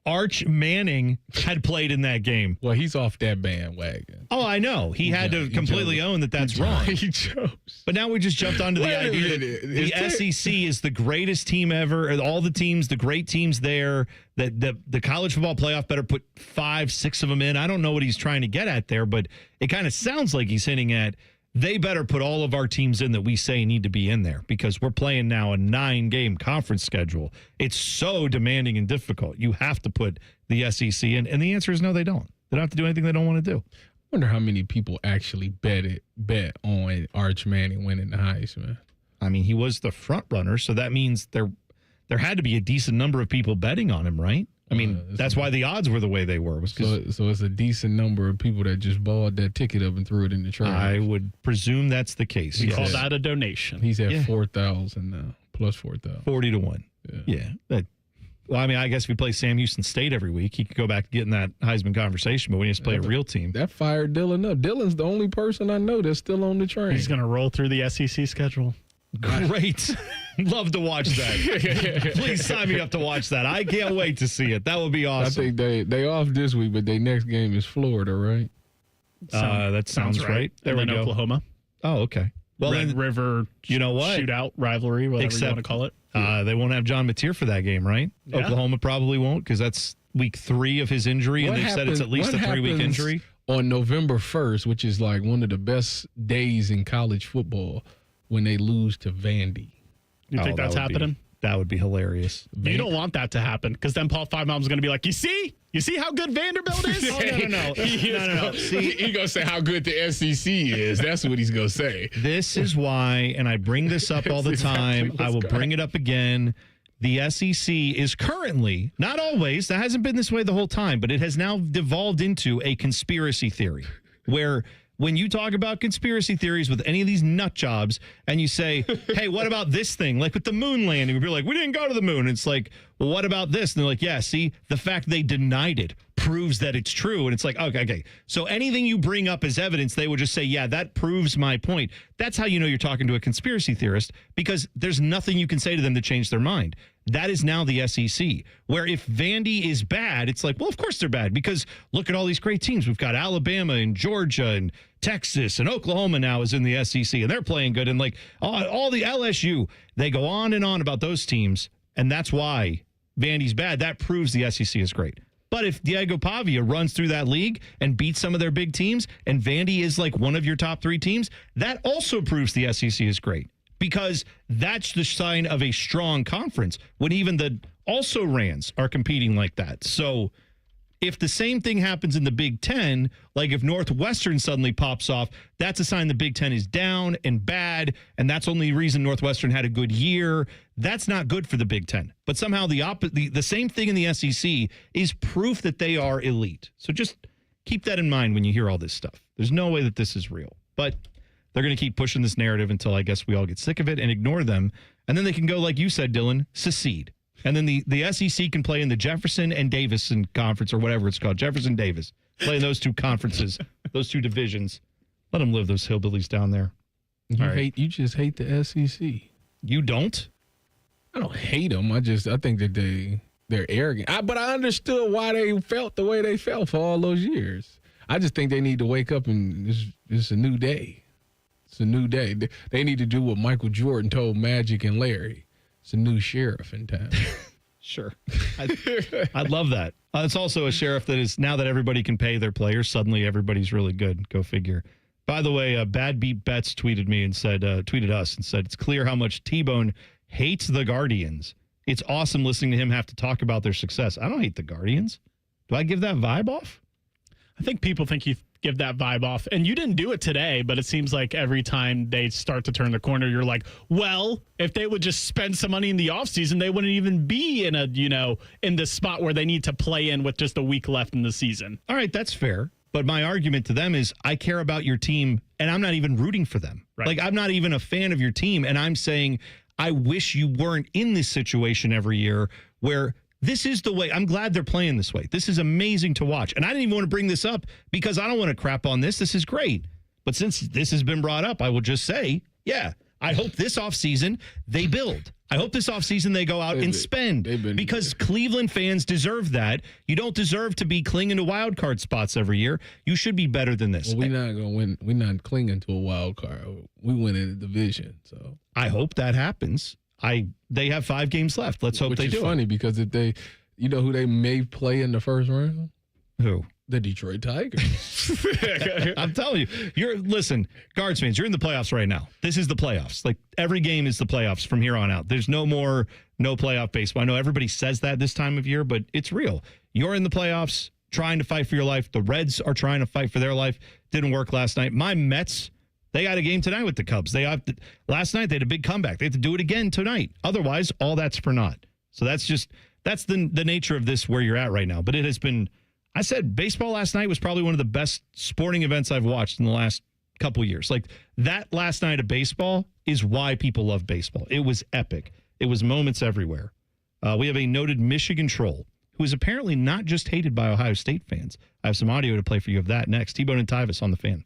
Arch Manning had played in that game. Well, he's off that bandwagon. Oh, I know. He had to completely own that that's wrong. He chose. But now we just jumped onto the idea that the SEC is the greatest team ever. All the teams, the great teams there, that the college football playoff better put 5, 6 of them in. I don't know what he's trying to get at there, but it kind of sounds like he's hinting at they better put all of our teams in that we say need to be in there because we're playing now a 9-game conference schedule. It's so demanding and difficult. You have to put the SEC in. And the answer is no, they don't. They don't have to do anything they don't want to do. I wonder how many people actually bet on Arch Manning winning the Heisman. I mean, he was the front runner, so that means there had to be a decent number of people betting on him, right? I mean, that's why the odds were the way they were. So it's a decent number of people that just bought that ticket up and threw it in the trash. I would presume that's the case. We call that a donation. He's at 4,000 now, plus 4,000. 40 to 1. Yeah. Well, I mean, I guess if we play Sam Houston State every week, he could go back to getting that Heisman conversation, but when he has to play a real team. That fired Dylan up. Dylan's the only person I know that's still on the train. He's going to roll through the SEC schedule. Great. Love to watch that. Please sign me up to watch that. I can't wait to see it. That would be awesome. I think they off this week, but their next game is Florida, right? That sounds right. There we go. Oklahoma. Oh, okay. Well, Red River, you know what? Shootout, rivalry, whatever you want to call it. They won't have John Mateer for that game, right? Yeah. Oklahoma probably won't because that's week 3 of his injury, and they've said it's at least a 3-week injury. On November 1st, which is like one of the best days in college football, when they lose to Vandy. You think that's happening? That would be hilarious. You don't want that to happen because then Paul Finebaum's going to be like, you see how good Vanderbilt is? No. See, he's going to say how good the SEC is. That's what he's going to say. This is why, and I bring this up all the time. I will bring it up again. The SEC is currently, not always, that hasn't been this way the whole time, but it has now devolved into a conspiracy theory where when you talk about conspiracy theories with any of these nut jobs and you say, hey, what about this thing? Like with the moon landing, we'd be like, we didn't go to the moon. And it's like, well, what about this? And they're like, yeah, see, the fact they denied it proves that it's true. And it's like, okay. So anything you bring up as evidence, they would just say, yeah, that proves my point. That's how you know you're talking to a conspiracy theorist because there's nothing you can say to them to change their mind. That is now the SEC, where if Vandy is bad, it's like, well, of course they're bad because look at all these great teams. We've got Alabama and Georgia and Texas and Oklahoma now is in the SEC and they're playing good. And like all the LSU, they go on and on about those teams. And that's why Vandy's bad. That proves the SEC is great. But if Diego Pavia runs through that league and beats some of their big teams and Vandy is like one of your top 3 teams, that also proves the SEC is great. Because that's the sign of a strong conference when even the also-rans are competing like that. So if the same thing happens in the Big Ten, like if Northwestern suddenly pops off, that's a sign the Big Ten is down and bad, and that's only the reason Northwestern had a good year. That's not good for the Big Ten. But somehow the same thing in the SEC is proof that they are elite. So just keep that in mind when you hear all this stuff. There's no way that this is real. But they're going to keep pushing this narrative until I guess we all get sick of it and ignore them. And then they can go, like you said, Dylan, secede. And then the SEC can play in the Jefferson and Davison conference or whatever it's called, Jefferson Davis. Play in those 2 conferences, those 2 divisions. Let them live, those hillbillies down there. You just hate the SEC. You don't? I don't hate them. I think that they're arrogant. But I understood why they felt the way they felt for all those years. I just think they need to wake up and it's a new day. It's a new day. They need to do what Michael Jordan told Magic and Larry. It's a new sheriff in town. Sure. I'd love that. It's also a sheriff that is, now that everybody can pay their players, suddenly everybody's really good. Go figure. By the way, Bad Beat Betts tweeted us and said, it's clear how much T-Bone hates the Guardians. It's awesome listening to him have to talk about their success. I don't hate the Guardians. Do I give that vibe off? I think people think you give that vibe off. And you didn't do it today, but it seems like every time they start to turn the corner, you're like, well, if they would just spend some money in the offseason, they wouldn't even be in in the spot where they need to play in with just a week left in the season. All right, that's fair. But my argument to them is I care about your team, and I'm not even rooting for them. Right. Like, I'm not even a fan of your team, and I'm saying I wish you weren't in this situation every year where This is the way. I'm glad they're playing this way. This is amazing to watch. And I didn't even want to bring this up because I don't want to crap on this. This is great. But since this has been brought up, I will just say, yeah, I hope this offseason they build. I hope this offseason they go out and spend because Cleveland fans deserve that. You don't deserve to be clinging to wild card spots every year. You should be better than this. Well, we're not going to win. We're not clinging to a wild card. We win in the division. So I hope that happens. They have 5 games left. Let's hope they do. Which is funny because if they, you know who they may play in the first round? Who? The Detroit Tigers. I'm telling you, listen, Guards fans, you're in the playoffs right now. This is the playoffs. Like every game is the playoffs from here on out. There's no playoff baseball. I know everybody says that this time of year, but it's real. You're in the playoffs trying to fight for your life. The Reds are trying to fight for their life. Didn't work last night. My Mets, they got a game tonight with the Cubs. Last night they had a big comeback. They have to do it again tonight. Otherwise, all that's for naught. So that's the nature of this where you're at right now. But it has been, I said baseball last night was probably one of the best sporting events I've watched in the last couple years. Like that last night of baseball is why people love baseball. It was epic. It was moments everywhere. We have a noted Michigan troll who is apparently not just hated by Ohio State fans. I have some audio to play for you of that next. T-Bone and Tyus on the Fan.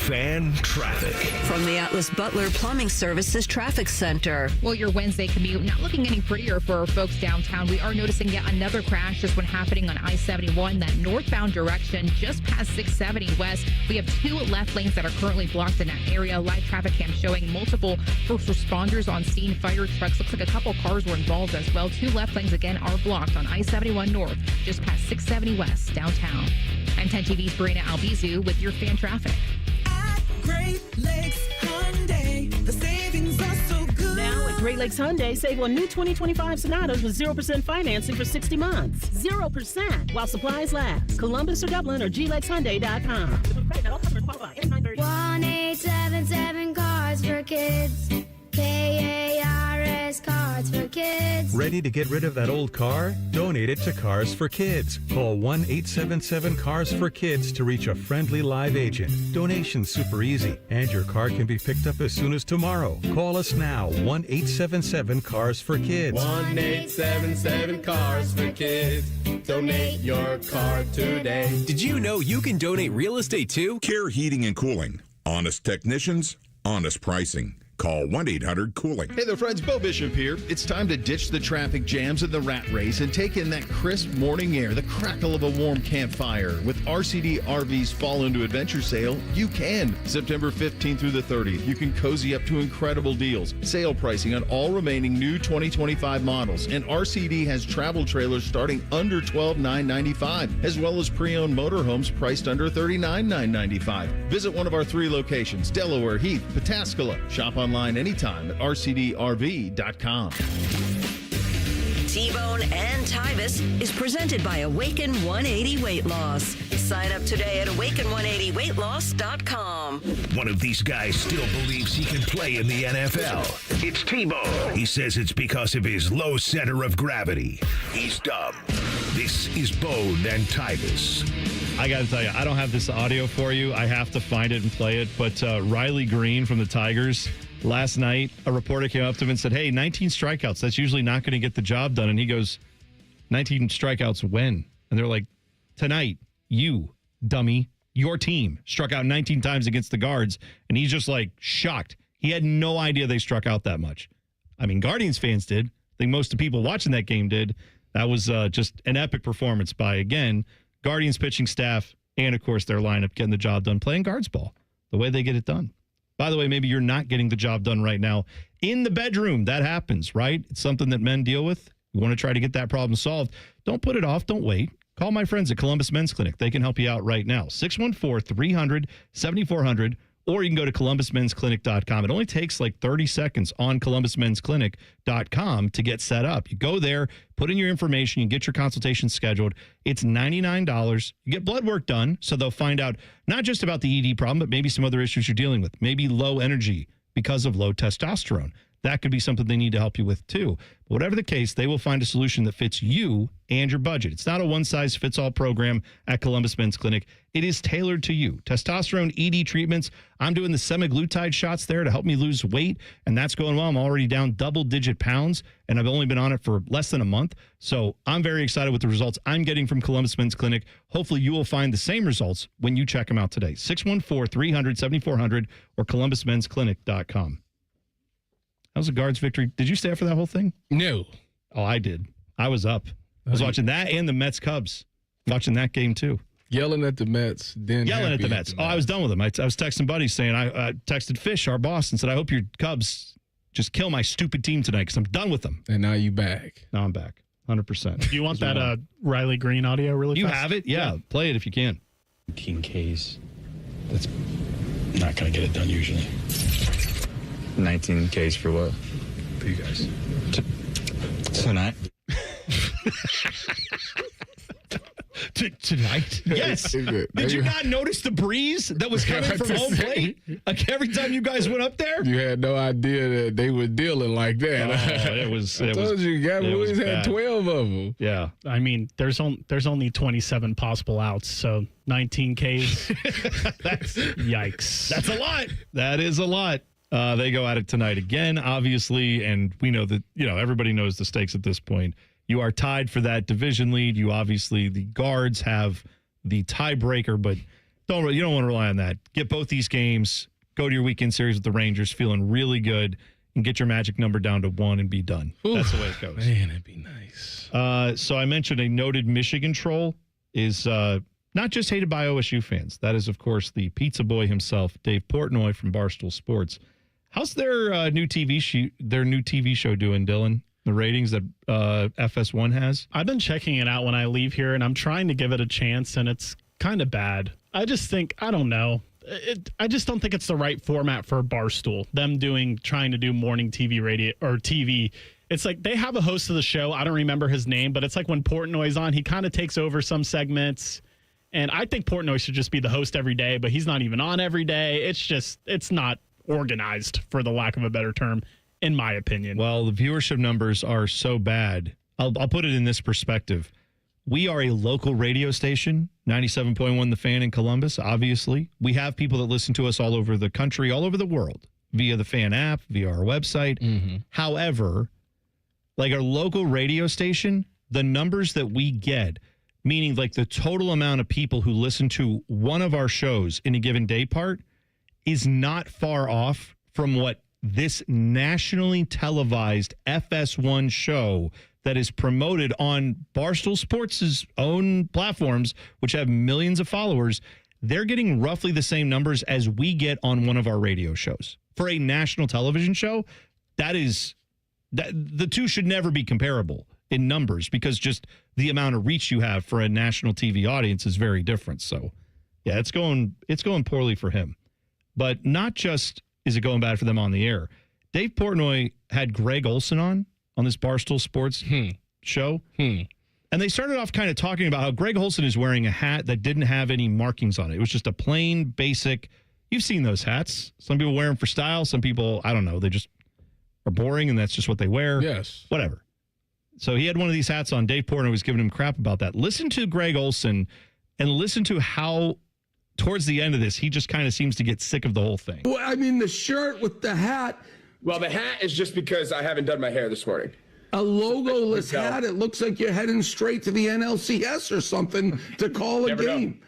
Fan traffic. From the Atlas Butler Plumbing Services Traffic Center. Well, your Wednesday commute not looking any prettier for folks downtown. We are noticing yet another crash, this one happening on I-71, that northbound direction just past 670 west. We have 2 left lanes that are currently blocked in that area. Live traffic cam showing multiple first responders on scene. Fire trucks. Looks like a couple cars were involved as well. 2 left lanes again are blocked on I-71 north, just past 670 west downtown. I'm 10 TV's Brina Albizu with your fan traffic. Great Lakes Hyundai, the savings are so good. Now at Great Lakes Hyundai, save on new 2025 Sonatas with 0% financing for 60 months. 0% while supplies last. Columbus or Dublin or glexhyundai.com. 1-877 Cars for Kids. KARS Cards for Kids. Ready to get rid of that old car? Donate it to Cars for Kids. Call 1-877-CARS-FOR-KIDS to reach a friendly live agent. Donation's super easy, and your car can be picked up as soon as tomorrow. Call us now, 1-877-CARS-FOR-KIDS. 1-877-CARS-FOR-KIDS. Donate your car today. Did you know you can donate real estate too? Care Heating and Cooling. Honest technicians, honest pricing. Call 1-800-COOLING. Hey there, friends. Bo Bishop here. It's time to ditch the traffic jams and the rat race and take in that crisp morning air, the crackle of a warm campfire. With RCD RV's Fall Into Adventure sale, you can. September 15th through the 30th, you can cozy up to incredible deals. Sale pricing on all remaining new 2025 models. And RCD has travel trailers starting under $12,995, as well as pre-owned motorhomes priced under $39,995. Visit one of our 3 locations, Delaware, Heath, Pataskala. Shop online anytime at rcdrv.com. T-Bone and Tyus is presented by Awaken 180 Weight Loss. Sign up today at awaken180weightloss.com. One of these guys still believes he can play in the NFL. It's T-Bone. He says it's because of his low center of gravity. He's dumb. This is Bone and Tyus. I got to tell you, I don't have this audio for you. I have to find it and play it. But Riley Green from the Tigers, last night, a reporter came up to him and said, hey, 19 strikeouts. That's usually not going to get the job done. And he goes, 19 strikeouts when? And they're like, tonight, you, dummy, your team struck out 19 times against the Guards. And he's just like shocked. He had no idea they struck out that much. I mean, Guardians fans did. I think most of the people watching that game did. That was just an epic performance by, again, Guardians pitching staff and, of course, their lineup getting the job done, playing Guards ball, the way they get it done. By the way, maybe you're not getting the job done right now in the bedroom. That happens, right? It's something that men deal with. You want to try to get that problem solved. Don't put it off. Don't wait. Call my friends at Columbus Men's Clinic. They can help you out right now. 614-300-7400, or you can go to columbusmensclinic.com. It only takes like 30 seconds on columbusmensclinic.com to get set up. You go there, put in your information, you get your consultation scheduled. It's $99. You get blood work done, so they'll find out not just about the ED problem, but maybe some other issues you're dealing with. Maybe low energy because of low testosterone. that could be something they need to help you with too. But whatever the case, they will find a solution that fits you and your budget. It's not a one-size-fits-all program at Columbus Men's Clinic. It is tailored to you. Testosterone ED treatments. I'm doing the semaglutide shots there to help me lose weight, and that's going well. I'm already down double-digit pounds, and I've only been on it for less than a month. So I'm very excited with the results I'm getting from Columbus Men's Clinic. Hopefully you will find the same results when you check them out today. 614-300-7400 or columbusmensclinic.com. That was a Guards victory. Did you stay up for that whole thing? No. Oh, I did. I was up. I was watching that and the Mets-Cubs. Watching that game, too. Yelling at the Mets. Then Yelling at the Mets. I was done with them. I was texting buddies saying, I texted Fish, our boss, and said, I hope your Cubs just kill my stupid team tonight because I'm done with them. And now you back. Now I'm back. 100%. Do you want that Riley Green audio really You fast? have it? Yeah. Play it if you can. 19 Ks. That's not going to get it done usually. 19 Ks for what? For you guys. Tonight? Tonight? Yes. Did you not notice the breeze that was coming from home plate? Like every time you guys went up there? You had no idea that they were dealing like that. Oh, it was. I told you, Gavin Williams had 12 of them. Yeah. I mean, there's only 27 possible outs, so 19 Ks. That's yikes. That's a lot. That is a lot. They go at it tonight again, obviously, and we know that, everybody knows the stakes at this point. You are tied for that division lead. You obviously, the Guards have the tiebreaker, but you don't want to rely on that. Get both these games, go to your weekend series with the Rangers feeling really good, and get your magic number down to 1 and be done. Ooh, that's the way it goes. Man, it'd be nice. So I mentioned a noted Michigan troll is not just hated by OSU fans. That is, of course, the pizza boy himself, Dave Portnoy from Barstool Sports. How's their new TV show doing, Dylan? The ratings that FS1 has? I've been checking it out when I leave here, and I'm trying to give it a chance, and it's kind of bad. I don't know. I just don't think it's the right format for Barstool. Them trying to do morning TV radio or TV. It's like they have a host of the show. I don't remember his name, but it's like when Portnoy's on, he kind of takes over some segments. And I think Portnoy should just be the host every day, but he's not even on every day. It's not organized, for the lack of a better term, in my opinion. Well, the viewership numbers are so bad. I'll put it in this perspective. We are a local radio station, 97.1 The Fan in Columbus, obviously. We have people that listen to us all over the country, all over the world, via the Fan app, via our website. Mm-hmm. However, like our local radio station, the numbers that we get, meaning like the total amount of people who listen to one of our shows in a given day part, is not far off from what this nationally televised FS1 show that is promoted on Barstool Sports' own platforms, which have millions of followers, they're getting roughly the same numbers as we get on one of our radio shows. For a national television show, the two should never be comparable in numbers because just the amount of reach you have for a national TV audience is very different. So, yeah, it's going poorly for him. But not just is it going bad for them on the air. Dave Portnoy had Greg Olson on this Barstool Sports show. And they started off kind of talking about how Greg Olson is wearing a hat that didn't have any markings on it. It was just a plain, basic. You've seen those hats. Some people wear them for style. Some people, I don't know, they just are boring and that's just what they wear. Yes. Whatever. So he had one of these hats on. Dave Portnoy was giving him crap about that. Listen to Greg Olson and listen to how towards the end of this, he just kind of seems to get sick of the whole thing. Well, I mean, the shirt with the hat. Well, the hat is just because I haven't done my hair this morning. A logoless hat. It looks like you're heading straight to the NLCS or something to call a game.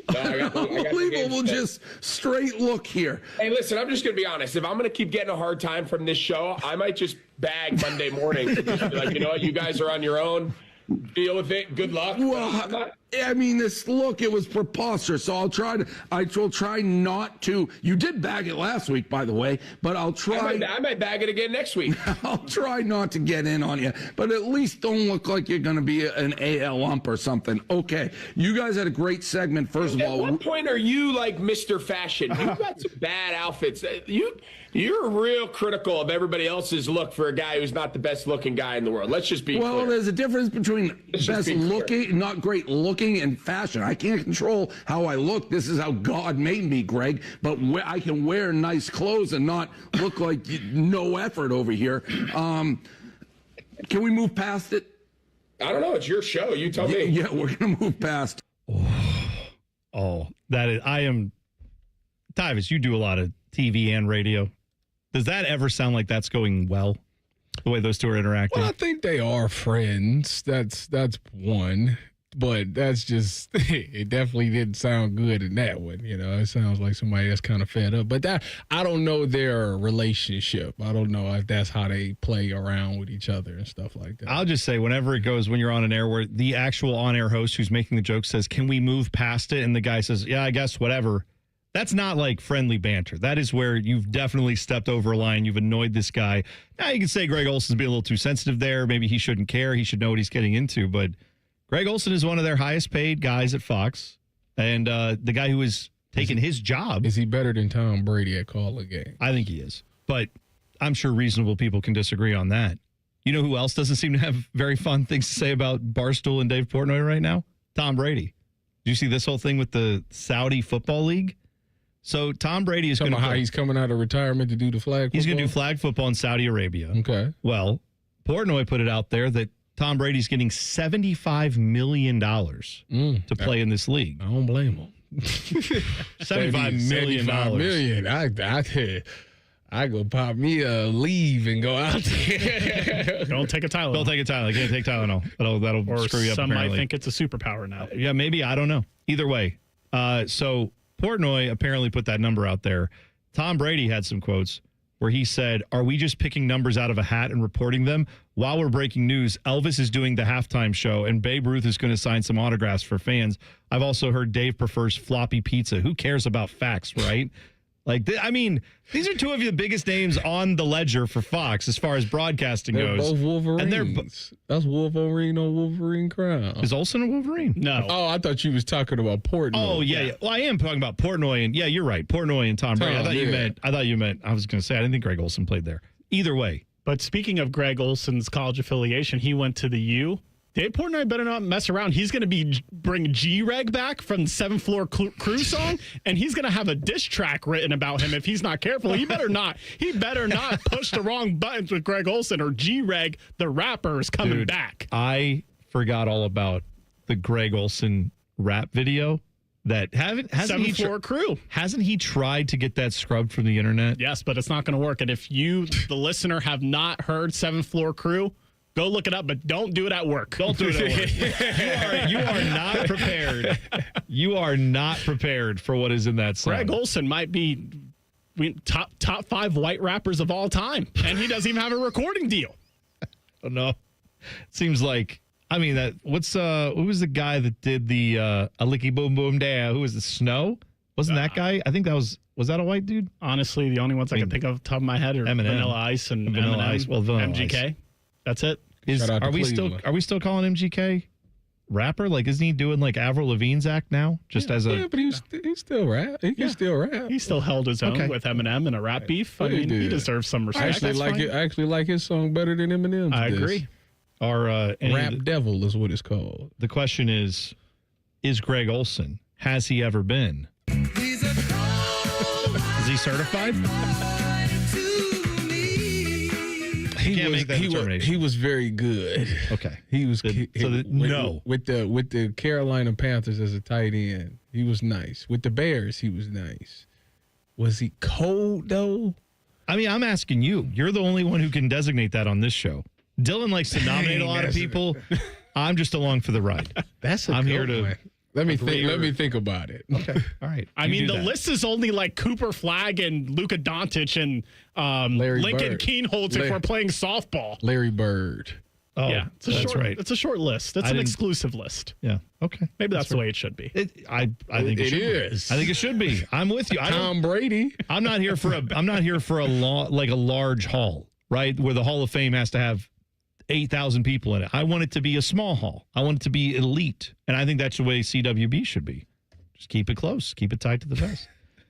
Unbelievable, just straight look here. Hey, listen, I'm just going to be honest. If I'm going to keep getting a hard time from this show, I might just bag Monday morning. Just be like, you know what, you guys are on your own. Deal with it. Good luck. Well, I mean, this look, it was preposterous. So I will try not to. You did bag it last week, by the way, but I'll try. I might bag it again next week. I'll try not to get in on you, but at least don't look like you're going to be an AL ump or something. Okay. You guys had a great segment, first of all. At what point are you like Mr. Fashion? You've got some bad outfits. You're real critical of everybody else's look for a guy who's not the best looking guy in the world. Let's just be clear. There's a difference between best looking, not great looking looking and fashion. I can't control how I look. This is how God made me, Greg. But I can wear nice clothes and not look like no effort over here. Can we move past it? I don't know. It's your show. You tell me. Yeah, we're going to move past. Oh, that is. Tyus, you do a lot of TV and radio. Does that ever sound like that's going well? The way those two are interacting? Well, I think they are friends. That's one. But that's just, it definitely didn't sound good in that one. It sounds like somebody that's kind of fed up. But I don't know their relationship. I don't know if that's how they play around with each other and stuff like that. I'll just say, whenever it goes, when you're on an air where the actual on-air host who's making the joke says, can we move past it? And the guy says, yeah, I guess, whatever. That's not like friendly banter. That is where you've definitely stepped over a line. You've annoyed this guy. Now you can say Greg Olson's being a little too sensitive there. Maybe he shouldn't care. He should know what he's getting into. But Greg Olson is one of their highest paid guys at Fox. And the guy who is taking his job. Is he better than Tom Brady at calling a game? I think he is. But I'm sure reasonable people can disagree on that. You know who else doesn't seem to have very fun things to say about Barstool and Dave Portnoy right now? Tom Brady. Did you see this whole thing with the Saudi Football League? So Tom Brady is going to... how he's coming out of retirement to do the flag football? He's going to do flag football in Saudi Arabia. Okay. Well, Portnoy put it out there that Tom Brady's getting $75 million to play in this league. I don't blame him. $75 million. $75 million. I go pop me a leave and go out there. Don't take a Tylenol. Don't take a Tylenol. Can't take Tylenol. That'll or screw you up. Some apparently. might think it's a superpower now. Yeah, maybe. I don't know. Either way. So Portnoy apparently put that number out there. Tom Brady had some quotes where he said, are we just picking numbers out of a hat and reporting them? While we're breaking news, Elvis is doing the halftime show, and Babe Ruth is going to sign some autographs for fans. I've also heard Dave prefers floppy pizza. Who cares about facts, right? These are two of the biggest names on the ledger for Fox as far as broadcasting they're goes. Both Wolverines. And that's Wolverine on Wolverine crown. Is Olsen a Wolverine? No. Oh, I thought you was talking about Portnoy. Oh, yeah. Well, I am talking about Portnoy, and yeah, you're right. Portnoy and Tom Brady. I thought you meant. I was going to say I didn't think Greg Olson played there. Either way. But speaking of Greg Olson's college affiliation, he went to the U. Dave Portnoy better not mess around. He's going to bring G-Reg back from the 7th Floor Crew song, and he's going to have a diss track written about him if he's not careful. He better not push the wrong buttons with Greg Olson, or G-Reg, the rapper, is coming back. I forgot all about the Greg Olson rap video. That hasn't 7th Floor Crew. Hasn't he tried to get that scrubbed from the internet? Yes, but it's not going to work. And if you, the listener, have not heard 7th Floor Crew, go look it up, but don't do it at work. Don't do it at work. You are not prepared. You are not prepared for what is in that song. Greg Olson might be top 5 white rappers of all time, and he doesn't even have a recording deal. Oh, no. Seems like, who was the guy that did the a licky boom boom da? Who was the Snow? Wasn't that guy? I think that was that a white dude? Honestly, the only ones I can think of off the top of my head are Eminem. Vanilla Ice and Vanilla Eminem, Ice. Well, Vanilla MGK. Ice. That's it. Are we still calling MGK rapper? Like, isn't he doing like Avril Lavigne's act now? But he's still rap. He can still rap. He still held his own with Eminem in a rap beef. I mean, he deserves some respect. I actually like his song better than Eminem's. I agree. Rap Devil is what it's called. The question is Greg Olson, has he ever been? Is he certified? He was very good. Okay. He was no. With the Carolina Panthers as a tight end. He was nice. With the Bears, he was nice. Was he cold though? I'm asking you. You're the only one who can designate that on this show. Dylan likes to nominate a lot of people. I'm just along for the ride. I'm here to let me think about it. Okay. All right. The list is only like Cooper Flagg and Luka Doncic and Lincoln Keenholz if we're playing softball. Larry Bird. Oh, yeah, it's a short list. It's an exclusive list. Yeah. Okay. Maybe that's the way it should be. I think it is. I think it should be. I'm with you. Tom Brady. I'm not here for a large hall, right? Where the Hall of Fame has to have 8,000 people in it. I want it to be a small hall. I want it to be elite. And I think that's the way CWB should be. Just keep it close. Keep it tight to the vest.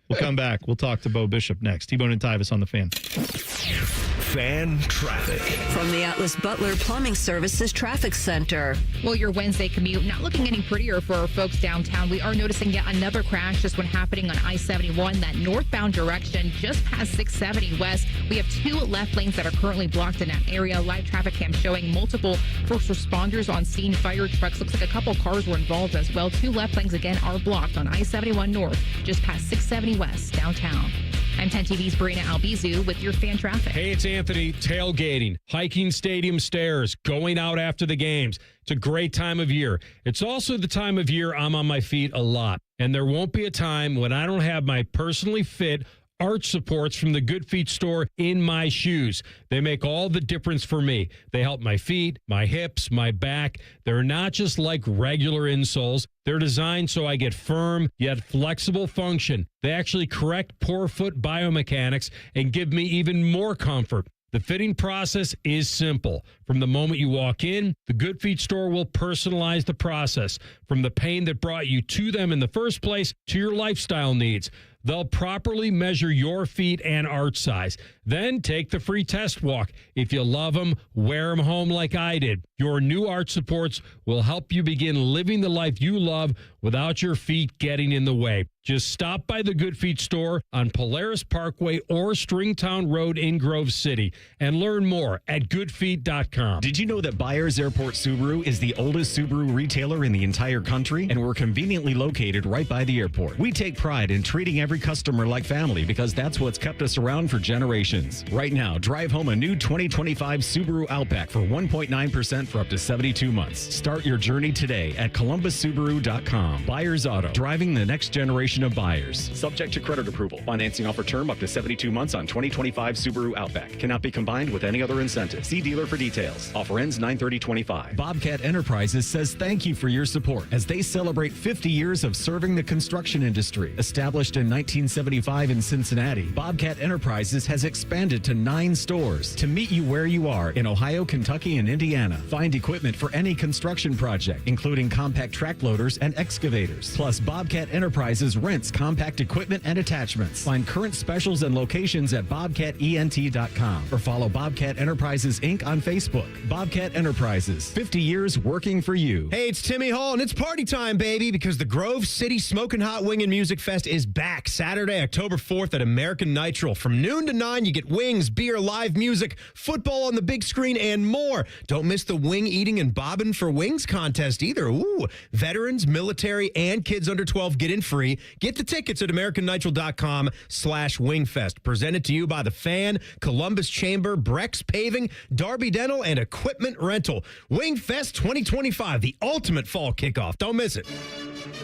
We'll come back. We'll talk to Bo Bishop next. T-Bone and Tyus on the Fan. Fan traffic. From the Atlas Butler Plumbing Services Traffic Center. Well, your Wednesday commute not looking any prettier for our folks downtown. We are noticing yet another crash, this one happening on I-71, that northbound direction, just past 670 West. We have 2 left lanes that are currently blocked in that area. Live traffic cam showing multiple first responders on scene. Fire trucks. Looks like a couple cars were involved as well. 2 left lanes again are blocked on I-71 North, just past 670 West downtown. I'm 10 TV's Brina Albizu with your fan traffic. Hey, it's Anthony. Tailgating, hiking stadium stairs, going out after the games. It's a great time of year. It's also the time of year I'm on my feet a lot. And there won't be a time when I don't have my personally fit arch supports from the Good Feet store in my shoes. They make all the difference for me. They help my feet, my hips, my back. They're not just like regular insoles. They're designed so I get firm yet flexible function. They actually correct poor foot biomechanics and give me even more comfort. The fitting process is simple. From the moment you walk in, the Good Feet store will personalize the process. From the pain that brought you to them in the first place to your lifestyle needs. They'll properly measure your feet and arch size. Then take the free test walk. If you love them, wear them home like I did. Your new arch supports will help you begin living the life you love without your feet getting in the way. Just stop by the Good Feet store on Polaris Parkway or Stringtown Road in Grove City and learn more at goodfeet.com. Did you know that Byers Airport Subaru is the oldest Subaru retailer in the entire country? And we're conveniently located right by the airport. We take pride in treating every customer like family because that's what's kept us around for generations. Right now, drive home a new 2025 Subaru Outback for 1.9% for up to 72 months. Start your journey today at columbussubaru.com. Byers Auto, driving the next generation of buyers. Subject to credit approval. Financing offer term up to 72 months on 2025 Subaru Outback. Cannot be combined with any other incentive. See dealer for details. Offer ends 9/30/25. Bobcat Enterprises says thank you for your support as they celebrate 50 years of serving the construction industry. Established in 1975 in Cincinnati, Bobcat Enterprises has expanded to 9 stores to meet you where you are in Ohio, Kentucky, and Indiana. Find equipment for any construction project, including compact track loaders and excavators. Plus, Bobcat Enterprises rents compact equipment and attachments. Find current specials and locations at bobcatent.com or follow Bobcat Enterprises Inc. on Facebook. Bobcat Enterprises, 50 years working for you. Hey, it's Timmy Hall, and it's party time, baby, because the Grove City Smokin' Hot Wing and Music Fest is back Saturday, October 4th at American Nitro. From noon to 9, you get wings, beer, live music, football on the big screen, and more. Don't miss the wing eating and bobbing for wings contest either. Ooh, veterans, military, and kids under 12 get in free. Get the tickets at AmericanNitro.com/wingfest. Presented to you by The Fan, Columbus Chamber, Brex Paving, Darby Dental, and Equipment Rental. Wingfest 2025, the ultimate fall kickoff. Don't miss it.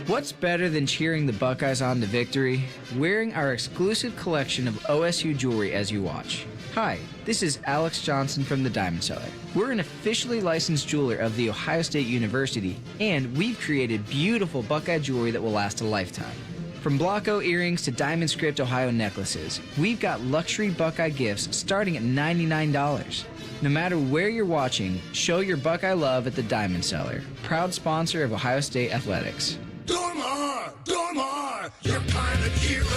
What's better than cheering the Buckeyes on to victory? Wearing our exclusive collection of OSU jewelry as you watch. Hi, this is Alex Johnson from the Diamond Cellar. We're an officially licensed jeweler of The Ohio State University, and we've created beautiful Buckeye jewelry that will last a lifetime. From Blocko earrings to Diamond Script Ohio necklaces, we've got luxury Buckeye gifts starting at $99. No matter where you're watching, show your Buckeye love at the Diamond Cellar, proud sponsor of Ohio State Athletics. Dormar, you're kind of hero.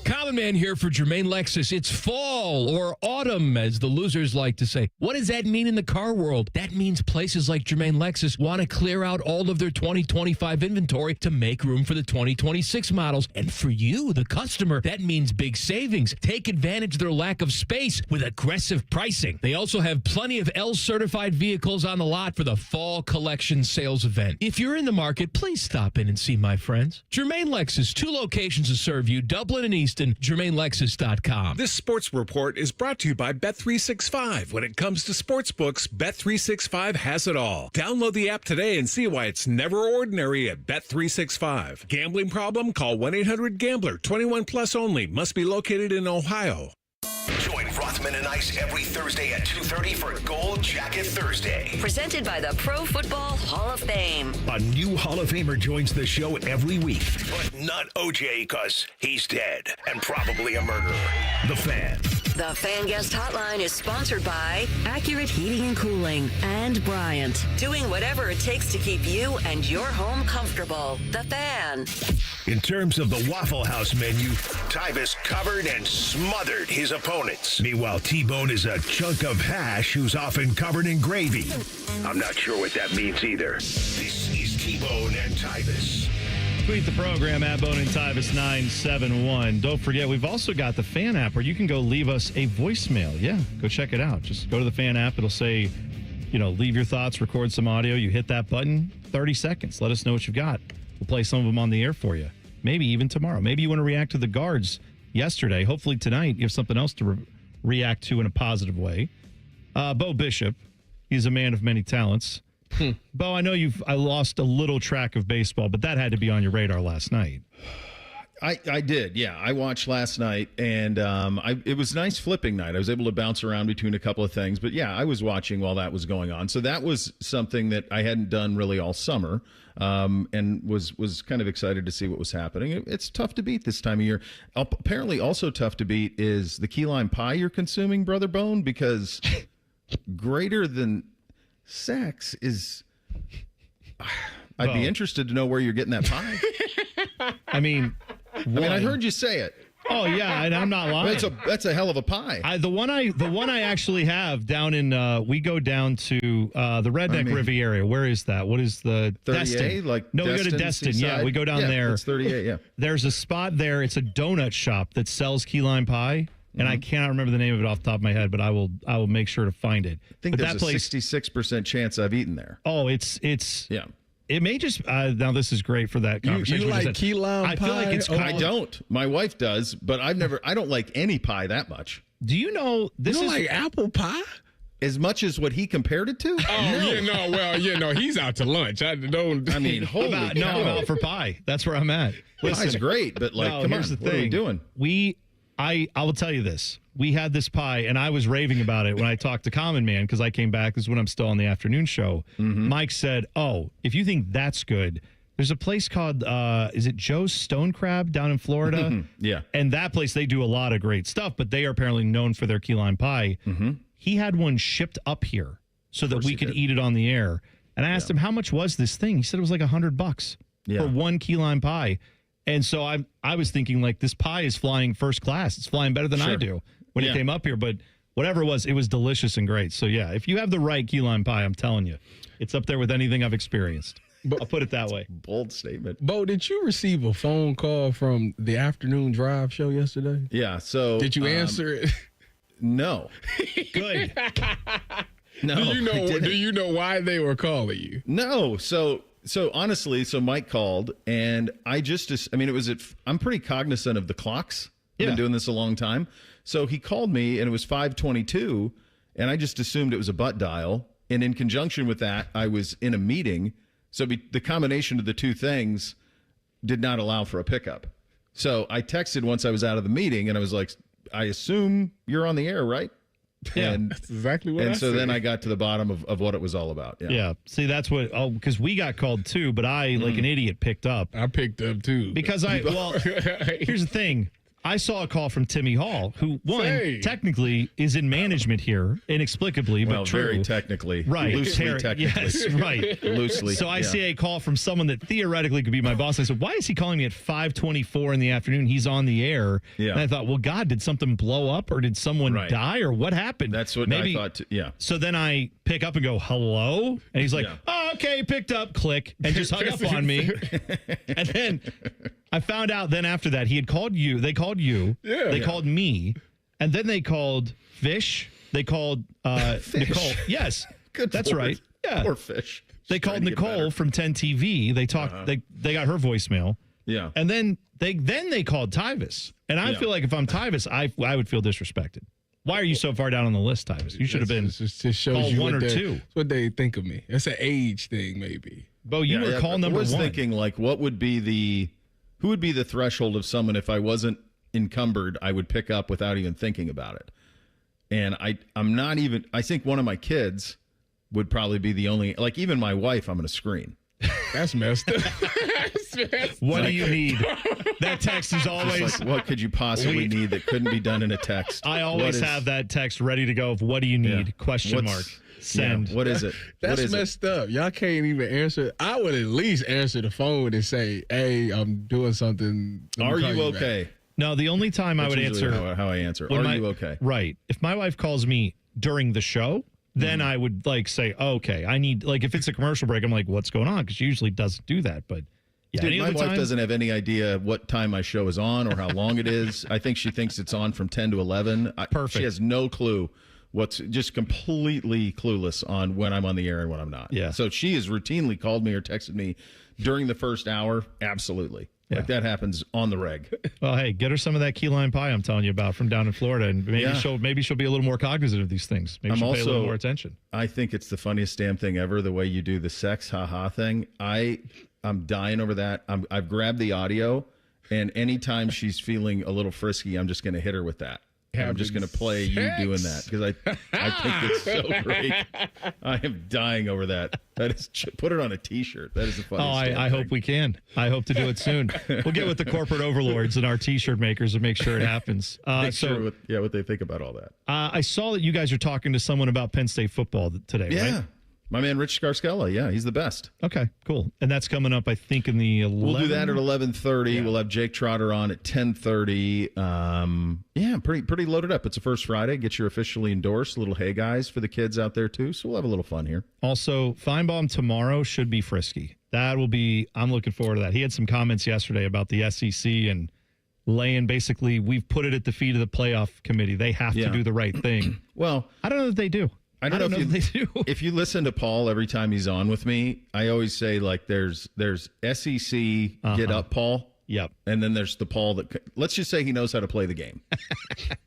Common Man here for Jermaine Lexus. It's fall or autumn, as the losers like to say. What does that mean in the car world? That means places like Jermaine Lexus want to clear out all of their 2025 inventory to make room for the 2026 models. And for you, the customer, that means big savings. Take advantage of their lack of space with aggressive pricing. They also have plenty of L-certified vehicles on the lot for the fall collection sales event. If you're in the market, please stop in and see my friends. Jermaine Lexus, 2 locations to serve you, Dublin and Easton. JermaineLexus.com. This sports report is brought to you by Bet365. When it comes to sportsbooks, Bet365 has it all. Download the app today and see why it's never ordinary at Bet365. Gambling problem? Call 1-800-GAMBLER. 21 plus only. Must be located in Ohio. Join Rothman and Ice every Thursday at 2:30 for Gold Jacket Thursday. Presented by the Pro Football Hall of Fame. A new Hall of Famer joins the show every week. But not OJ, because he's dead and probably a murderer. The Fan. The Fan Guest Hotline is sponsored by Accurate Heating and Cooling and Bryant, doing whatever it takes to keep you and your home comfortable. The Fan. In terms of the Waffle House menu, Tyus covered and smothered his opponents. Meanwhile, T-Bone is a chunk of hash who's often covered in gravy. I'm not sure what that means either. This is T-Bone and Tyus. Tweet the program at Bone and Tyvis 971. Don't forget, we've also got the Fan app where you can go leave us a voicemail. Yeah, go check it out. Just go to the Fan app. It'll say, leave your thoughts, record some audio. You hit that button, 30 seconds. Let us know what you've got. We'll play some of them on the air for you. Maybe even tomorrow. Maybe you want to react to the guards yesterday. Hopefully tonight you have something else to react to in a positive way. Bo Bishop, he's a man of many talents. Bo, I know I lost a little track of baseball, but that had to be on your radar last night. I did, yeah. I watched last night, and it was nice flipping night. I was able to bounce around between a couple of things, but yeah, I was watching while that was going on. So that was something that I hadn't done really all summer, and was kind of excited to see what was happening. It's tough to beat this time of year. Apparently, also tough to beat is the key lime pie you're consuming, Brother Bone, because greater than sex is. I'd be interested to know where you're getting that pie. I mean, I heard you say it. Oh yeah, and I'm not lying. That's a hell of a pie. The one I actually have down in we go down to the Redneck Riviera. Where is that? What is the 30A? Destin? Like no, Destin, we go to Destin. Seaside? Yeah, we go down there. It's 38. Yeah. There's a spot there. It's a donut shop that sells key lime pie. And I cannot remember the name of it off the top of my head, but I will make sure to find it. I think there's a 66% chance I've eaten there. Oh, it's yeah. It may just now. This is great for that conversation. You like key lime pie? I feel like it's. I don't. My wife does, but I don't like any pie that much. Do you know this you is like apple pie? As much as what he compared it to? He's out to lunch. Holy I'm out for pie. That's where I'm at. Listen, pie's great, but come on, here's the thing. What are we doing? I will tell you this. We had this pie, and I was raving about it when I talked to Common Man because I came back. This is when I'm still on the afternoon show. Mike said, "Oh, if you think that's good, there's a place called is it Joe's Stone Crab down in Florida? Yeah, and that place they do a lot of great stuff, but they are apparently known for their key lime pie. He had one shipped up here so that we could eat it on the air. And I asked him how much was this thing. He said it was like $100 for one key lime pie." And so I was thinking, like, this pie is flying first class. It's flying better than I do when it came up here. But whatever it was delicious and great. So, yeah, if you have the right key lime pie, I'm telling you, it's up there with anything I've experienced. I'll put it that way. Bold statement. Bo, did you receive a phone call from the afternoon drive show yesterday? Yeah. So did you answer it? No. Good. No. Do you know why they were calling you? No. So honestly, Mike called, and I'm pretty cognizant of the clocks. I've been doing this a long time. So he called me, and it was 5:22, and I just assumed it was a butt dial. And in conjunction with that, I was in a meeting. So the combination of the two things did not allow for a pickup. So I texted once I was out of the meeting, and I was like, I assume you're on the air, right? Yeah, and that's exactly what I said. And so then I got to the bottom of what it was all about. Yeah. See, that's what, because we got called too, but I, like an idiot, picked up. I picked up too. Because here's the thing. I saw a call from Timmy Hall, who, technically is in management here, inexplicably, but true. Very technically. Right. Loosely technically. Yes, right. Loosely. So I see a call from someone that theoretically could be my boss. I said, why is he calling me at 5:24 in the afternoon? He's on the air. Yeah. And I thought, well, God, did something blow up or did someone die or what happened? That's what I thought, yeah. So then I pick up and go, hello? And he's like, oh, okay, picked up, click, and just hung up on me. And then I found out then after that he had called you. They called you. Yeah. They called me. And then they called Fish. They called Nicole. Yes. Good. That's Lord. right. Yeah. Poor Fish. They called Nicole from 10 TV. They talked. They got her voicemail. Yeah. And then they called Tyvis. And I feel like if I'm Tyvis, I would feel disrespected. Why are you so far down on the list, Tyvis? You should have been just shows call you one or two. What they think of me. It's an age thing, maybe. Bo, you were call number one. I was thinking, like, who would be the threshold of someone if I wasn't encumbered, I would pick up without even thinking about it. And I'm not even, I think one of my kids would probably be the only, like, even my wife, I'm going to screen. That's messed up. What do you need? That text is always. Like, what could you possibly need that couldn't be done in a text? I always have that text ready to go of what do you need? Yeah. Question mark. Send. Yeah, what is it? That's messed up. Y'all can't even answer. I would at least answer the phone and say, "Hey, I'm doing something. Are you okay?" No, the only time I would answer how I answer. Are you okay? Right. If my wife calls me during the show, then I would like say, okay, I need like if it's a commercial break, I'm like, what's going on? Because she usually doesn't do that. But yeah, dude, my wife doesn't have any idea what time my show is on or how long it is. I think she thinks it's on from 10 to 11. Perfect. She has no clue. Just completely clueless on when I'm on the air and when I'm not. Yeah. So she has routinely called me or texted me during the first hour. Absolutely. Yeah. Like that happens on the reg. Well, hey, get her some of that key lime pie I'm telling you about from down in Florida, and maybe she'll be a little more cognizant of these things. Maybe she'll pay a little more attention. I think it's the funniest damn thing ever, the way you do the sex ha-ha thing. I'm dying over that. I've grabbed the audio, and anytime she's feeling a little frisky, I'm just going to hit her with that. I'm just going to play you doing that because I think it's so great. I am dying over that. Put it on a T-shirt. That is the funniest. I hope we can. I hope to do it soon. We'll get with the corporate overlords and our T-shirt makers and make sure it happens. What they think about all that. I saw that you guys are talking to someone about Penn State football today, yeah. right? My man Rich Scarscella, yeah, he's the best. Okay, cool. And that's coming up, I think, in the 11. We'll do that at 11:30. Yeah. We'll have Jake Trotter on at 10:30. Yeah, pretty loaded up. It's a first Friday. Get your officially endorsed little hey guys for the kids out there too. So we'll have a little fun here. Also, Feinbaum tomorrow should be frisky. That will be. I'm looking forward to that. He had some comments yesterday about the SEC and laying basically. We've put it at the feet of the playoff committee. They have to do the right thing. Well, I don't know that they do. I don't know if they do. If you listen to Paul every time he's on with me, I always say like there's SEC get up Paul. Yep. And then there's the Paul that let's just say he knows how to play the game.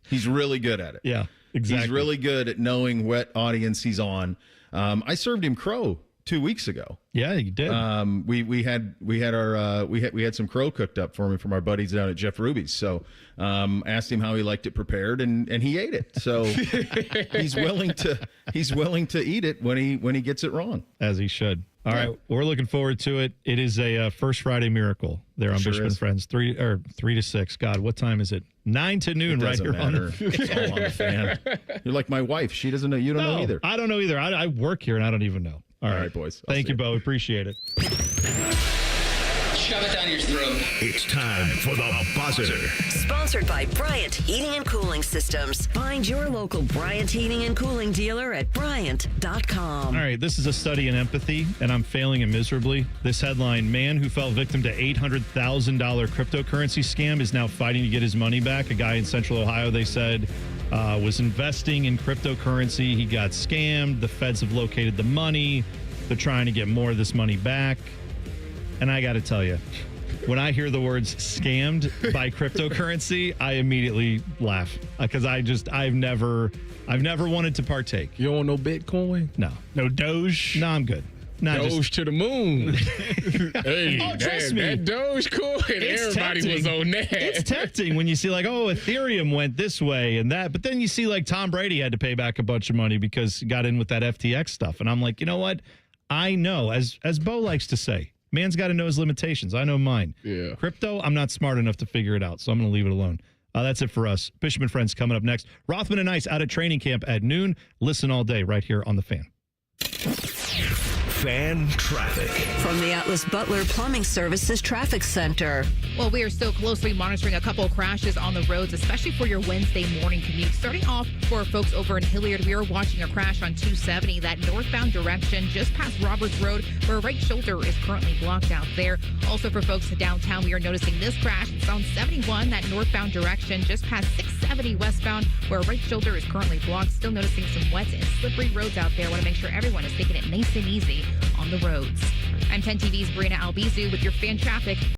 He's really good at it. Yeah, exactly. He's really good at knowing what audience he's on. I served him crow 2 weeks ago. Yeah, you did. We had some crow cooked up for me from our buddies down at Jeff Ruby's. So asked him how he liked it prepared, and he ate it. So he's willing to eat it when he gets it wrong, as he should. All right, we're looking forward to it. It is a First Friday miracle there on Bishop and Friends, 3 to 6. God, what time is it? 9 to noon, right here on the It's all on the fan. You're like my wife. She doesn't know. You don't know either. I don't know either. I work here and I don't even know. All right, boys. Thank you, Bo. Appreciate it. Shove it down your throat. It's time for the buzzer. Sponsored by Bryant Heating and Cooling Systems. Find your local Bryant Heating and Cooling dealer at Bryant.com. All right, this is a study in empathy, and I'm failing it miserably. This headline, man who fell victim to $800,000 cryptocurrency scam is now fighting to get his money back. A guy in Central Ohio, they said, was investing in cryptocurrency. He got scammed. The feds have located the money. They're trying to get more of this money back. And I got to tell you, when I hear the words scammed by cryptocurrency, I immediately laugh because I've never wanted to partake. You don't want no Bitcoin? No. No Doge? No, I'm good. Doge to the moon. Hey, trust me. that Doge coin, everybody was on that. It's tempting when you see like, oh, Ethereum went this way and that. But then you see like Tom Brady had to pay back a bunch of money because he got in with that FTX stuff. And I'm like, you know what? I know, as Bo likes to say, man's got to know his limitations. I know mine. Yeah. Crypto, I'm not smart enough to figure it out, so I'm going to leave it alone. That's it for us. Bishop and Friends coming up next. Rothman and Ice out at training camp at noon. Listen all day right here on The Fan. Fan traffic. From the Atlas Butler Plumbing Services Traffic Center. Well, we are still closely monitoring a couple of crashes on the roads, especially for your Wednesday morning commute. Starting off for folks over in Hilliard, we are watching a crash on 270, that northbound direction just past Roberts Road, where right shoulder is currently blocked out there. Also for folks downtown, we are noticing this crash. It's on 71, that northbound direction, just past 670 westbound, where right shoulder is currently blocked. Still noticing some wet and slippery roads out there. Want to make sure everyone is taking it nice and easy on the roads. I'm 10 TV's Brina Albizu with your fan traffic.